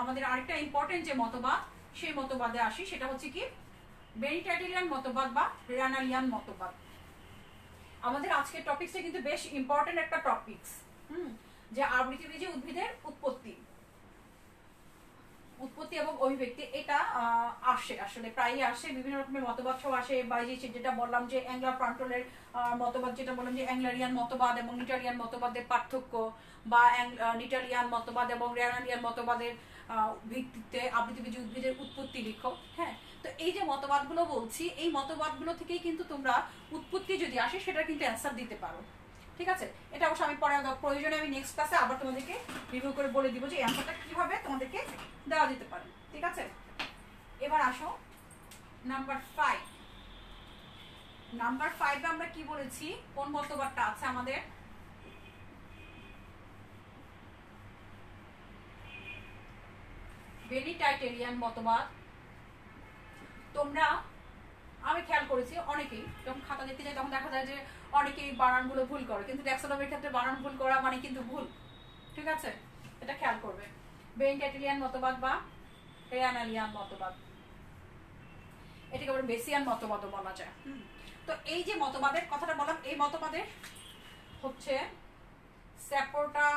আমাদের আরেকটা ইম্পর্টেন্ট যে মতবাদ, সেই মতবাদে আসি। সেটা হচ্ছে কি বেনিটাইটেলিয়ান মতবাদ বা র্যানালিয়ান মতবাদ। আমাদের আজকের টপিকসটা কিন্তু বেশ ইম্পর্টেন্ট একটা টপিকস, যে আবৃতবীজী উদ্ভিদের উৎপত্তি এবং অভিব্যক্তি, এটা আসে আসলে প্রায়ই আসে, বিভিন্ন রকমের মতবাদ সব আসে। বা যেটা বললাম যে অ্যাংলার প্রান্টলের মতবাদ, যেটা বললাম যে অ্যাংলারিয়ান মতবাদ এবং নিটালিয়ান মতবাদের পার্থক্য, বা নিটালিয়ান মতবাদ এবং র্যানালিয়ান মতবাদের ভিত্তিতে আবৃতবীজী উদ্ভিদের উৎপত্তি লিখো। হ্যাঁ, তো এই যে মতবাদগুলো বলছি, এই মতবাদগুলো থেকেই কিন্তু তোমরা উৎপত্তি যদি আসে সেটা কিন্তু অ্যান্সার দিতে পারো। ঠিক আছে, এটা অবশ্য আমি পরে প্রয়োজনে আমি নেক্সট ক্লাসে আবার তোমাদেরকে রিভিউ করে বলে দিব যে অ্যান্সারটা কিভাবে তোমাদেরকে দেওয়া যেতে পারে। ঠিক আছে, এবার আসো নাম্বার 5। নাম্বার 5 আমরা কি বলেছি, কোন মতবাদটা আছে আমাদের, বেনিটাইটেলিয়ান মতবাদ। তোমরা, আমি খেয়াল করেছি অনেকেই যখন খাতা দেখতে যায় তখন দেখা যায় যে অনেকেই বানানগুলো ভুল করে, কিন্তু ট্যাক্সোনমির ক্ষেত্রে বানান ভুল করা মানে কিন্তু ভুল। ঠিক আছে, এটা খেয়াল করবে। বেনিটাইটেলিয়ান মতবাদ বা র্যানালিয়ান মতবাদ, এটাকে আবার বেসিয়ান মতবাদও বলা যায়। তো এই যে মতবাদের কথাটা বললাম, এই মতবাদের হচ্ছে স্যাপোর্টা,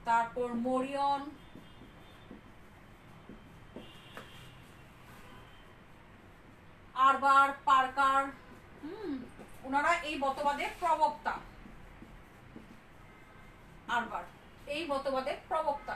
তারপর মরিয়ন, আরবার, পার্কার, ওনারা এই মতবাদের প্রবক্তা। আরবার এই মতবাদের প্রবক্তা।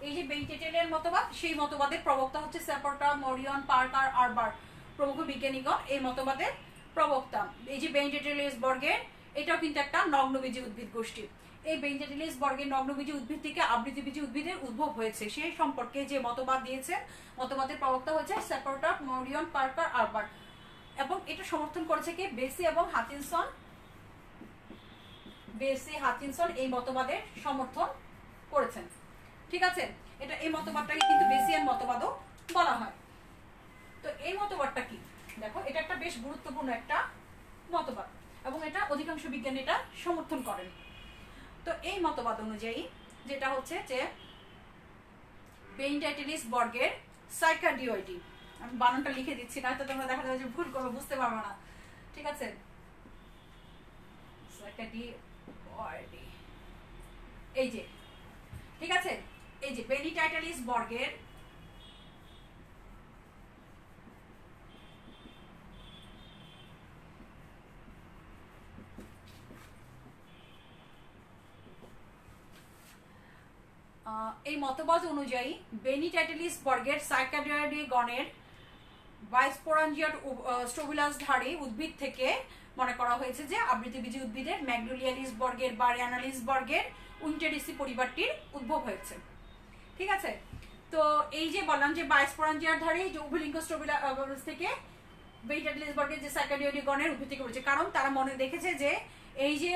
এই যে বেনিটাইটেলিয়ান মতবাদ, সেই মতবাদের প্রবক্তা হচ্ছে স্যাপোর্টা, মরিয়ন, পার্কার, আরবার প্রমুখ বিজ্ঞানীগণ এই মতবাদের প্রবক্তা। এই যে বেনিটাইটেলিয়াস বর্গের, এটাও কিন্তু একটা নগ্নবীজী উদ্ভিদ গোষ্ঠী। এই বেনিটাইটেলিয়াস বর্গের নগ্নবীজী উদ্ভিদ থেকে আবৃতবীজী উদ্ভিদের উদ্ভব হয়েছে, সেই সম্পর্কে যে মতবাদ দিয়েছে, মতবাদের প্রবক্তা হচ্ছে স্যাপোর্টা, মরিয়ন, পার্কার, আরবার। এবং এটা সমর্থন করেছে কি বেসি এবং হাচিনসন। বেসি, হাচিনসন এই মতবাদের সমর্থন করেছেন। ঠিক আছে, এটা এই মতবাদটাকে কিন্তু বেসিয়ান মতবাদও বলা হয়। তো এই মতবাদটা কি, দেখো এটা একটা বেশ গুরুত্বপূর্ণ একটা মতবাদ এবং এটা অধিকাংশ বিজ্ঞানী এটা সমর্থন করেন। তো এই মতবাদ অনুযায়ী যেটা হচ্ছে যে বেনিটাইটেলিস বর্গের সাইকাডিওইডি, আমি বানানটা লিখে দিচ্ছি না তো তোমরা দেখা যাবে যে ভুল করবে, বুঝতে পারবে না। ঠিক আছে, সাইকাডিওইডি, এই যে, ঠিক আছে, এই যে বেনিটাইটেলিস বর্গের এই মতবাদ অনুযায়ী বেনিটাইটেলিস বর্গের সাইকাডিওইডি গণের বাইস্পোরাঞ্জিয়াট স্ট্রোবিলাস ধারী উদ্ভিদ থেকে মনে করা হয়েছে যে আবৃতবীজী উদ্ভিদের ম্যাগনোলিয়ালিস বর্গের বা র্যানালিস বর্গের উইন্টেরিসি পরিবারটির উদ্ভব হয়েছে। ঠিক আছে, তো এই যে বললাম যে বাইস্পোরাঞ্জিয়াট ধারী যে উভলিঙ্গ স্ট্রোবিলাস থেকে বেনিটাইটেলিস বর্গের যে সাইকাডিওইডি গণের উদ্ভিদ থেকে হয়েছে, কারণ তারা মনে দেখেছে যে এই যে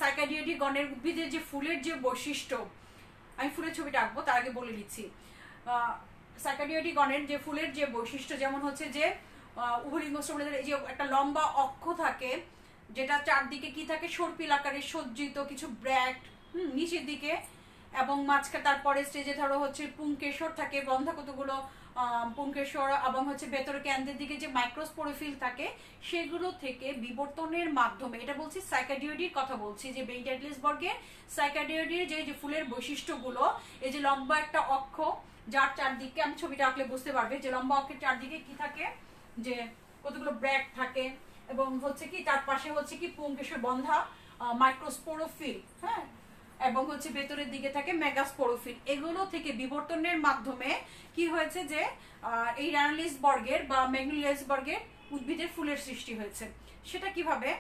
সাইকাডিওইডি গণের উদ্ভিদের যে ফুলের যে বৈশিষ্ট্য, আমি ফুলের ছবিটা আঁকবো তার আগে বলে দিচ্ছি। সাইকাডিওইডি গণের যে ফুলের যে বৈশিষ্ট্য, যেমন হচ্ছে যে উভলিঙ্গ স্ট্রোবিলাসের এই যে একটা লম্বা অক্ষ থাকে, যেটা চারদিকে কি থাকে সর্পিল আকারে সজ্জিত কিছু ব্র্যাক্ট, নিচের দিকে এবং মাঝখানে তারপরে স্টেজে ধরো হচ্ছে পুংকেশর থাকে, বন্ধা কতগুলো পুংকেশর, এবং হচ্ছে ভেতরে কেন্দ্রের দিকে যে মাইক্রোস্পোরোফিল থাকে সেগুলো থেকে বিবর্তনের মাধ্যমে, এটা বলছি সাইকাডিওডির কথা বলছি, যে বেইটাইটলিস বর্গের সাইকাডিওডির যে ফুলের বৈশিষ্ট্যগুলো, এই যে লম্বা একটা অক্ষ যার চারদিকে, আমি ছবিটা আঁকলে বুঝতে পারবে, যে লম্বা অক্ষের চারদিকে কি থাকে, যে কতগুলো ব্র্যাক থাকে, এবং হচ্ছে কি তার পাশে হচ্ছে কি পুংকেশর বন্ধা মাইক্রোস্পোরোফিল, হ্যাঁ, এবং হচ্ছে ভেতরের দিকে থাকে মেগাস্পোরোফিল। এগুলো থেকে বিবর্তনের মাধ্যমে কি হয়েছে, যে এই র্যানোলিস বর্গের বা ম্যাগনোলিয়াস বর্গের উদ্ভিদের ফুলের সৃষ্টি হয়েছে। সেটা কিভাবে,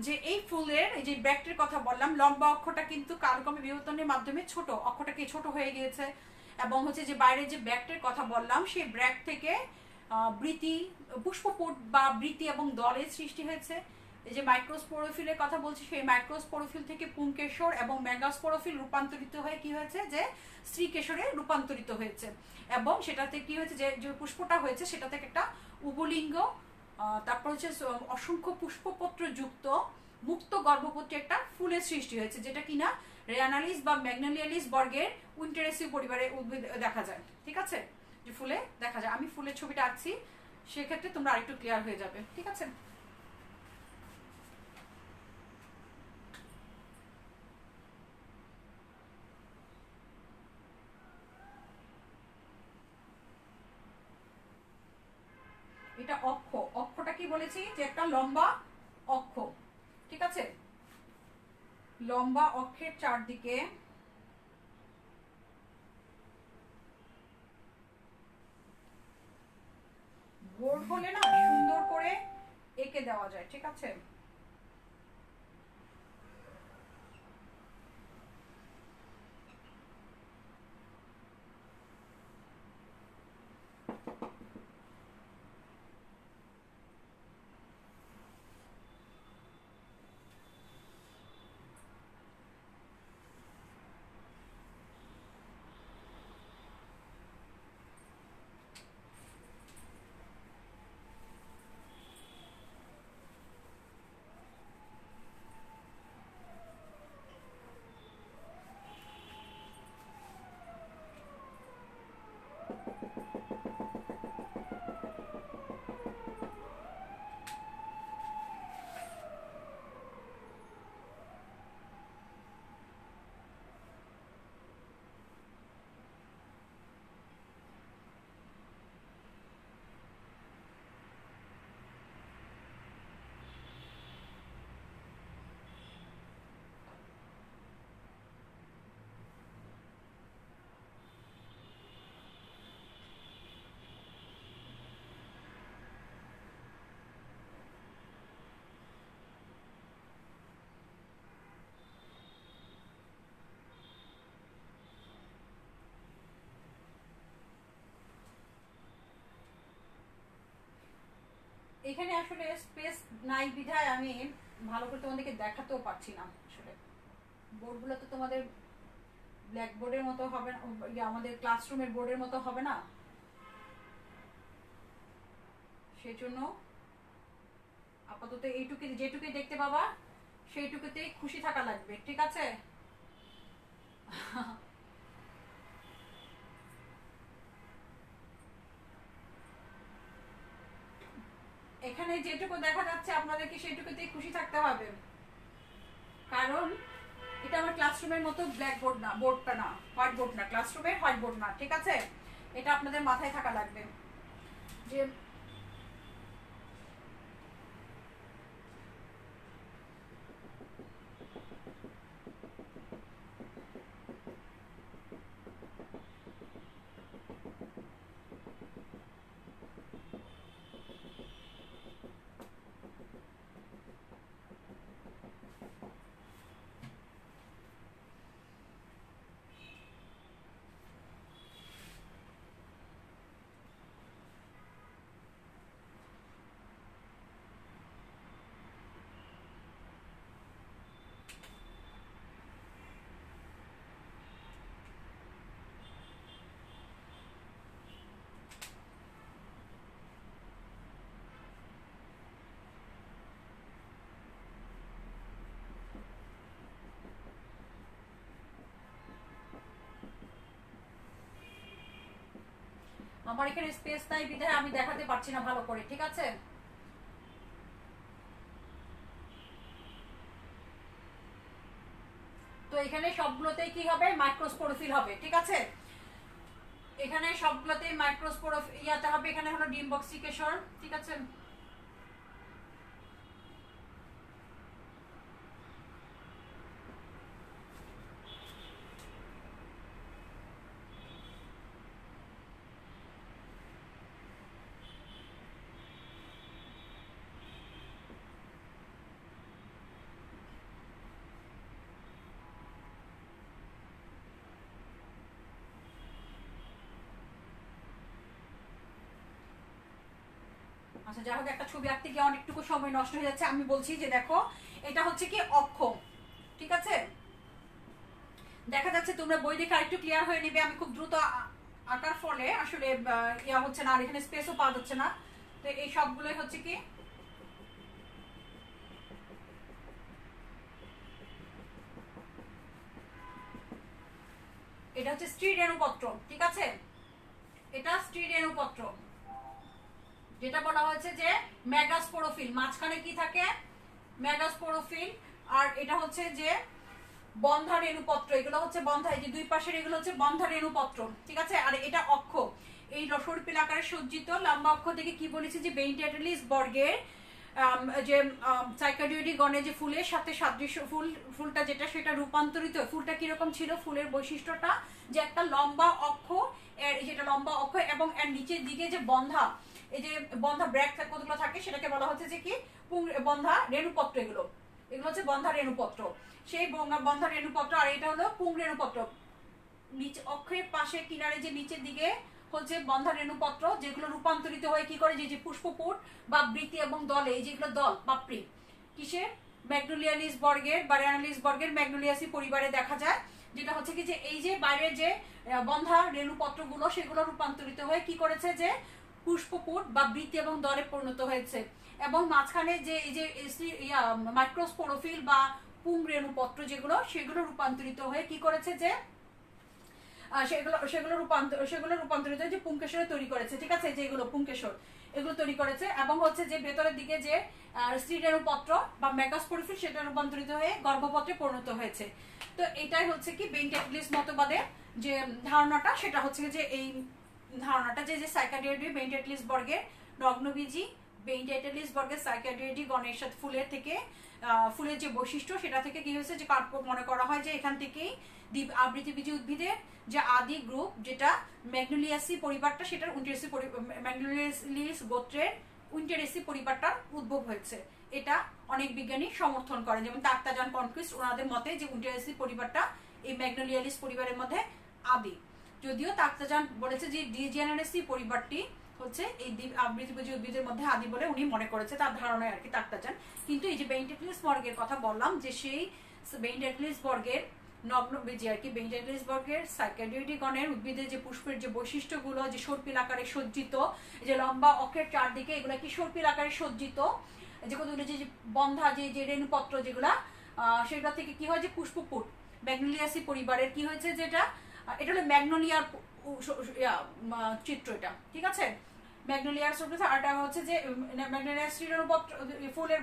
যে এই ফুলের এই যে ব্র্যাক্টের কথা বললাম, লম্বা অক্ষটা কিন্তু কালক্রমে বিবর্তনের মাধ্যমে ছোট অক্ষটাকে ছোট হয়ে গিয়েছে, এবং হচ্ছে যে বাইরে যে ব্র্যাক্টের কথা বললাম সেই ব্র্যাক্ট থেকে বৃতি, পুষ্পপুট বা বৃতি এবং দলের সৃষ্টি হয়েছে। এই যে মাইক্রোস্পোরোফিলের কথা বলছি, সেই মাইক্রোস্পোরোফিল থেকে পুংকেশর এবং মেগাস্পোরোফিল রূপান্তরিত হয়ে কি হয়েছে, যে স্ত্রীকেশরে রূপান্তরিত হয়েছে, এবং সেটাতে কি হয়েছে, যে পুষ্পটা হয়েছে সেটা থেকে একটা উবলিঙ্গ, তারপর হচ্ছে অসংখ্য পুষ্পপত্র যুক্ত মুক্ত গর্ভপত্রী একটা ফুলের সৃষ্টি হয়েছে, যেটা কিনা রেয়ানালিস বা ম্যাগনোলিয়ালিস বর্গের উইন্টারেসিউ পরিবারে উদ্ভিদ দেখা যায়। ঠিক আছে, যে ফুলে দেখা যায়, আমি ফুলের ছবিটা আঁকছি, সেক্ষেত্রে তোমরা আরেকটু ক্লিয়ার হয়ে যাবে। ঠিক আছে, এটা অক্ষ, অক্ষটা কি বলেছি, যে একটা লম্বা অক্ষ। ঠিক আছে, লম্বা অক্ষের চারদিকে বোর্ড হলে না সুন্দর করে এঁকে দেওয়া যায়। ঠিক আছে, এখানে আসলে স্পেস নাই বিধায় আমি ভালো করে তোমাদেরকে দেখাতেও পারছি না। আসলে বোর্ডগুলো তো তোমাদের ব্ল্যাকবোর্ডের মতো হবে না, আমাদের ক্লাসরুমের বোর্ডের মতো হবে না, সেই জন্য আপাতত এইটুকু, যেটুকু দেখতে পাবা সেইটুকুতেই খুশি থাকা লাগবে। ঠিক আছে, এখানে যেটুকু দেখা যাচ্ছে আপনাদেরকে সেইটুকুতেই খুশি থাকতে হবে, কারণ এটা আমার ক্লাসরুমের মতো ব্ল্যাকবোর্ড না, বোর্ডটা না, হোয়াইট বোর্ড না, ক্লাসরুমের হোয়াইট বোর্ড না। ঠিক আছে, এটা আপনাদের মাথায় থাকা লাগবে, যে আমার এখানে স্পেস নাই বিধায় আমি দেখাতে পারছি না ভালো করে, ঠিক আছে? তো এখানে সবগুলোতেই কি হবে, মাইক্রোস্পোরোফিল হবে, ঠিক আছে? এখানে সবগুলোতেই মাইক্রোস্পোরোফিল ইয়াতে হবে। এখানে হলো ডিম্বক্সিকেশন, ঠিক আছে? আচ্ছা, যাই হোক, একটা ছবি আঁকতে গিয়ে অনেকটুকু সময় নষ্ট হয়ে যাচ্ছে। আমি বলছি যে দেখো, এটা হচ্ছে কি অক্ষ, ঠিক আছে? দেখা যাচ্ছে, তোমরা বই দেখে আরেকটু ক্লিয়ার হয়ে নিবে। আমি খুব দ্রুত আঁকার ফলে আসলে ইয়া হচ্ছে না, আর এখানে স্পেসও পাওয়া যাচ্ছে না। তো এই সবগুলোই হচ্ছে কি এটা হচ্ছে স্ত্রী রেণুপত্র, ঠিক আছে? এটা স্ত্রী রেণুপত্র, যেটা বলা হয়েছে যে মেগাস্পোরোফিল। মাঝখানে কি থাকে, মেগাস্পোরোফিল। আর এটা হচ্ছে যে বন্ধা রেণুপত্র, এগুলো হচ্ছে বন্ধা, এই যে দুই পাশের এগুলো হচ্ছে বন্ধা রেণুপত্র, ঠিক আছে? আর এটা অক্ষ, এই সর্পিল আকারে সজ্জিত লম্বা অক্ষ থেকে কি বলেছি যে বেইনটেটলিস বর্গের যে সাইকাডিওডি গণে যে ফুলের সাথে সাদৃশ্য, ফুলটা যেটা সেটা রূপান্তরিত। ফুলটা কিরকম ছিল, ফুলের বৈশিষ্ট্যটা যে একটা লম্বা অক্ষ, যেটা লম্বা অক্ষ এবং এর নিচের দিকে যে বন্ধা, এই যে বন্ধা ব্র্যাক কতগুলো থাকে সেটাকে বলা হচ্ছে যে কি বন্ধা রেণুপত্র। এগুলো এগুলো হচ্ছে বন্ধা রেণুপত্র, সেই বন্ধা রেণুপত্র। আর এটা হলো পুং রেণুপত্র, নিচে অক্ষের পাশে কিনারে যে নিচের দিকে হচ্ছে বন্ধা রেণুপত্র, যেগুলো রূপান্তরিত হয়ে কি করে, যে পুষ্পপুট বা বৃতি এবং দলে, এই যেগুলো দল পাপড়ি কিসের, ম্যাগনোলিয়ালিস বর্গের বা রেনালিস বর্গের ম্যাগনোলিয়াসি পরিবারে দেখা যায়। যেটা হচ্ছে কি যে এই যে বাইরের যে বন্ধা রেণুপত্রগুলো সেগুলো রূপান্তরিত হয়ে কি করেছে, যে পুষ্পপুট বা বৃতি এবং দলে পরিণত হয়েছে। এবং মাঝখানে যে এই যে মাইক্রোস্পোরোফিল বা পুং রেণুপত্র যেগুলো, সেগুলো রূপান্তরিত হয়ে কি করেছে, যে সেগুলো রূপান্তরিত যে পুংকেশরে তৈরি করেছে, ঠিক আছে? যেগুলো পুংকেশর এগুলো তৈরি করেছে। এবং হচ্ছে যে ভেতরের দিকে যে স্ত্রী রেণুপত্র বা মেগাস্পোরোফিল সেটা রূপান্তরিত হয়ে গর্ভপত্রে পরিণত হয়েছে। তো এটাই হচ্ছে কি বেইনটেটলিস মতবাদের যে ধারণাটা, সেটা হচ্ছে যে এই ধারণাটা যে সাইকাডিওডি বেইনটেটলিস বর্গের নগ্নবীজি, বেইনটেটলিস বর্গের সাইকাডিওডি গণের সাথে ফুলের থেকে ফুলের যে বৈশিষ্ট্য সেটা থেকে কি হয়েছে, যে মনে করা হয় যে এখান থেকেই আবৃতবীজী উদ্ভিদের যে আদি গ্রুপ, যেটা ম্যাগনোলিয়াসি পরিবারটা, সেটার ম্যাগনোলিয়াস গোত্রের উইন্টারেসি পরিবারটার উদ্ভব হয়েছে। এটা অনেক বিজ্ঞানী সমর্থন করেন, যেমন তাক্তাজান কনকুইস্ট ওনাদের মতে যে উইন্টারেসি পরিবারটা এই ম্যাগনোলিয়ালিস পরিবারের মধ্যে আদি। যদিও তাক্তাজান বলেছে যে ডিজেনারেসি পরিবারটি হচ্ছে এই আবৃতবীজী উদ্ভিদের মধ্যে আদি বলে উনি মনে করেছে, তার ধারণায় আর কি তাক্তাজান। কিন্তু এই যে বেইনটেটলিস বর্গের কথা বললাম, যে সেই বেইনটেটলিস বর্গের নগ্নবীজি আর কি, বেইনটেটলিস বর্গের সাইকাডিওডি গণের উদ্ভিদের যে পুষ্পের যে বৈশিষ্ট্যগুলো, যে সর্পিল আকারে সজ্জিত, যে লম্বা অক্ষের চারদিকে এগুলো কি সর্পিল আকারে সজ্জিত, যে কতগুলো যে বন্ধা যে রেণুপত্র যেগুলা, সেগুলো থেকে কি হয়, যে পুষ্পপুট ম্যাগনোলিয়াসি পরিবারের কি হয়েছে, যেটা এটা হলো ম্যাগনোলিয়ার চিত্র, এটা ঠিক আছে? ম্যাগনোলিয়ার আর হচ্ছে যে ম্যাগনোলিয়ার রেণুপত্র ফুলের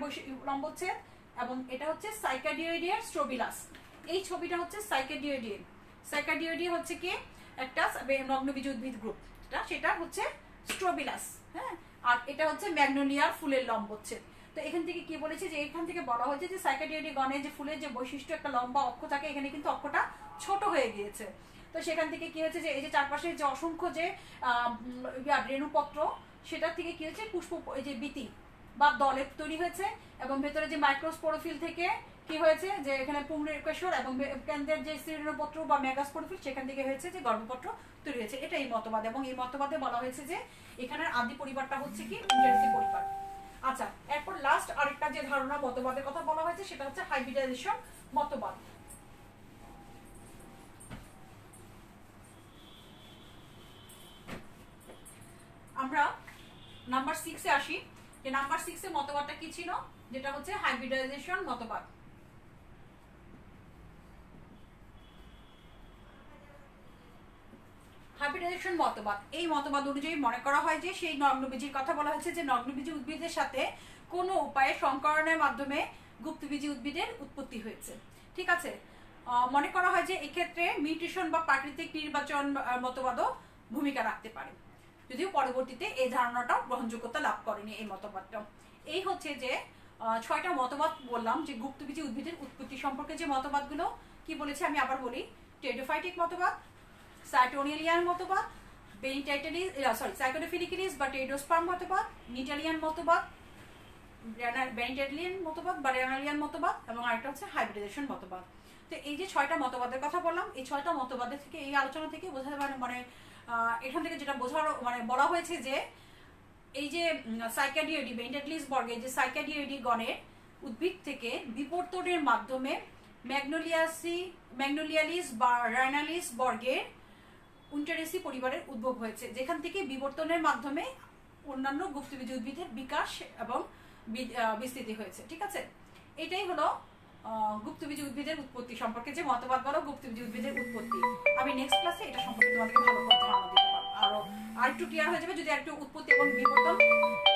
লম্বচ্ছেদ, এবং এটা হচ্ছে সাইকাডিওইডিয়ার স্ট্রোবিলাস। এই ছবিটা হচ্ছে সাইকাডিওইডি হচ্ছে কি একটা নগ্নবীজ উদ্ভিদ গ্রুপ, সেটা হচ্ছে স্ট্রোবিলাস, হ্যাঁ। আর এটা হচ্ছে ম্যাগনোলিয়ার ফুলের লম্বচ্ছেদ। তো এখান থেকে কি বলেছে, যে এখান থেকে বলা হয়েছে যে সাইকাডিওইডি গণে যে ফুলের যে বৈশিষ্ট্য, একটা লম্বা অক্ষ থাকে, এখানে কিন্তু অক্ষটা ছোট হয়ে গিয়েছে। তো সেখান থেকে কি হয়েছে, যে এই যে চারপাশে যে অসংখ্য যে রেণুপত্র, সেটার থেকে কি হয়েছে, পুষ্প এই যে বীতি বা দলে তৈরি হয়েছে। এবং ভেতরে যে মাইক্রোস্পোরোফিল থেকে কি হয়েছে, যে এখানে পুংরেণুকেশর, এবং কেন্দ্রের যে স্ত্রীরেণুপত্র বা মেগাস্পোরোফিল, সেখান থেকে হয়েছে যে গর্ভপত্র তৈরি হয়েছে। এটা এই মতবাদ, এবং এই মতবাদে বলা হয়েছে যে এখানের আদি পরিবারটা হচ্ছে কি ইন্টারেসি পরিবার। আচ্ছা, এরপর লাস্ট আরেকটা যে ধারণা মতবাদের কথা বলা হয়েছে, সেটা হচ্ছে হাইব্রিডাইজেশন মতবাদ। আমরা নাম্বার 6-এ আসি, যে নাম্বার 6-এ মতবাদটা কি ছিল, যেটা হচ্ছে হাইব্রিডাইজেশন মতবাদ। হাইব্রিডাইজেশন মতবাদ, এই মতবাদ অনুযায়ী মনে করা হয় যে সেই নগ্নবীজির কথা বলা হয়েছে যে নগ্নবীজি উদ্ভিদের সাথে কোনো উপায়ে সংকরণের মাধ্যমে গুপ্তবীজি উদ্ভিদের উৎপত্তি হয়েছে। ঠিক আছে, মনে করা হয় যে এক্ষেত্রে মিউটেশন বা প্রাকৃতিক নির্বাচন মতবাদও ভূমিকা রাখতে পারে, যদিও পরবর্তীতে এই ধারণাটাও গ্রহণযোগ্যতা লাভ করেনি এই মতবাদটা। এই হচ্ছে যে 6টা মতবাদ বললাম যে গুপ্তবীজি উদ্ভিদের উৎপত্তি সম্পর্কে যে মতবাদগুলো কি বলেছে আমি আবার বলি। টেরিডোফাইটিক মতবাদ, সাইটোনিয়ালিয়ান মতবাদ, সাইকোডোফিলিকিলিস বা টেরিডোস্পার্ম মতবাদ, নিটালিয়ান মতবাদ, বেনিটেলিয়ান মতবাদ বা রেনালিয়ান মতবাদ, এবং আরেকটা হচ্ছে হাইব্রিডাইজেশন মতবাদ। তো এই যে 6টা মতবাদের কথা বললাম, এই 6টা মতবাদের থেকে এই আলোচনা থেকে বোঝা যাবে মানে এখান থেকে যেটা বোঝার মানে বলা হয়েছে যে এই যে সাইকাডিয়েডি বেনিটেলিস বর্গের যে সাইকাডিয়েডি গণের উদ্ভিদ থেকে বিবর্তনের মাধ্যমে ম্যাগনোলিয়ালিস বা রাইনালিস বর্গের উইন্টারেসি পরিবারের উদ্ভব হয়েছে, যেখান থেকে বিবর্তনের মাধ্যমে অন্যান্য গুপ্তবীজি উদ্ভিদের বিকাশ এবং বিস্তৃতি হয়েছে। ঠিক আছে, এটাই হলো গুপ্তবীজি উদ্ভিদের উৎপত্তি সম্পর্কে যে মতবাদ বলো গুপ্তবীজি উদ্ভিদের উৎপত্তি। আমি নেক্সট ক্লাসে এটা সম্পর্কে তোমাদেরকে ভালো করে ধারণা দিতে পারবো, আর একটু ক্লিয়ার হয়ে যাবে যদি একটু উৎপত্তি এবং বিবর্তন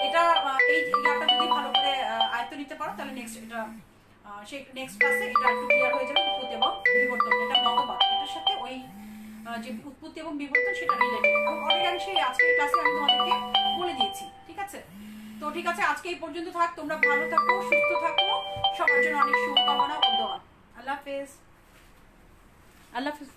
এটা এই ইয়াটা যদি ভালো করে আয়ত্ত নিতে পারো, তাহলে নেক্সট ক্লাসে এটা একটু ক্লিয়ার হয়ে যাবে। উৎপত্তি এবং বিবর্তন এটা মতবাদ, এটার সাথে ওই যে উৎপত্তি এবং বিবর্তন সেটা রিলেটেড, এবং অনেকাংশেই আজকের ক্লাসে আমি তোমাদেরকে বলে দিয়েছি। ঠিক আছে, তো ঠিক আছে, আজকে এই পর্যন্ত থাক। তোমরা ভালো থাকো, সুস্থ থাকো, সবার জন্য অনেক শুভকামনা ও দোয়া। আল্লাহ হাফেজ। আল্লাহ হাফেজ।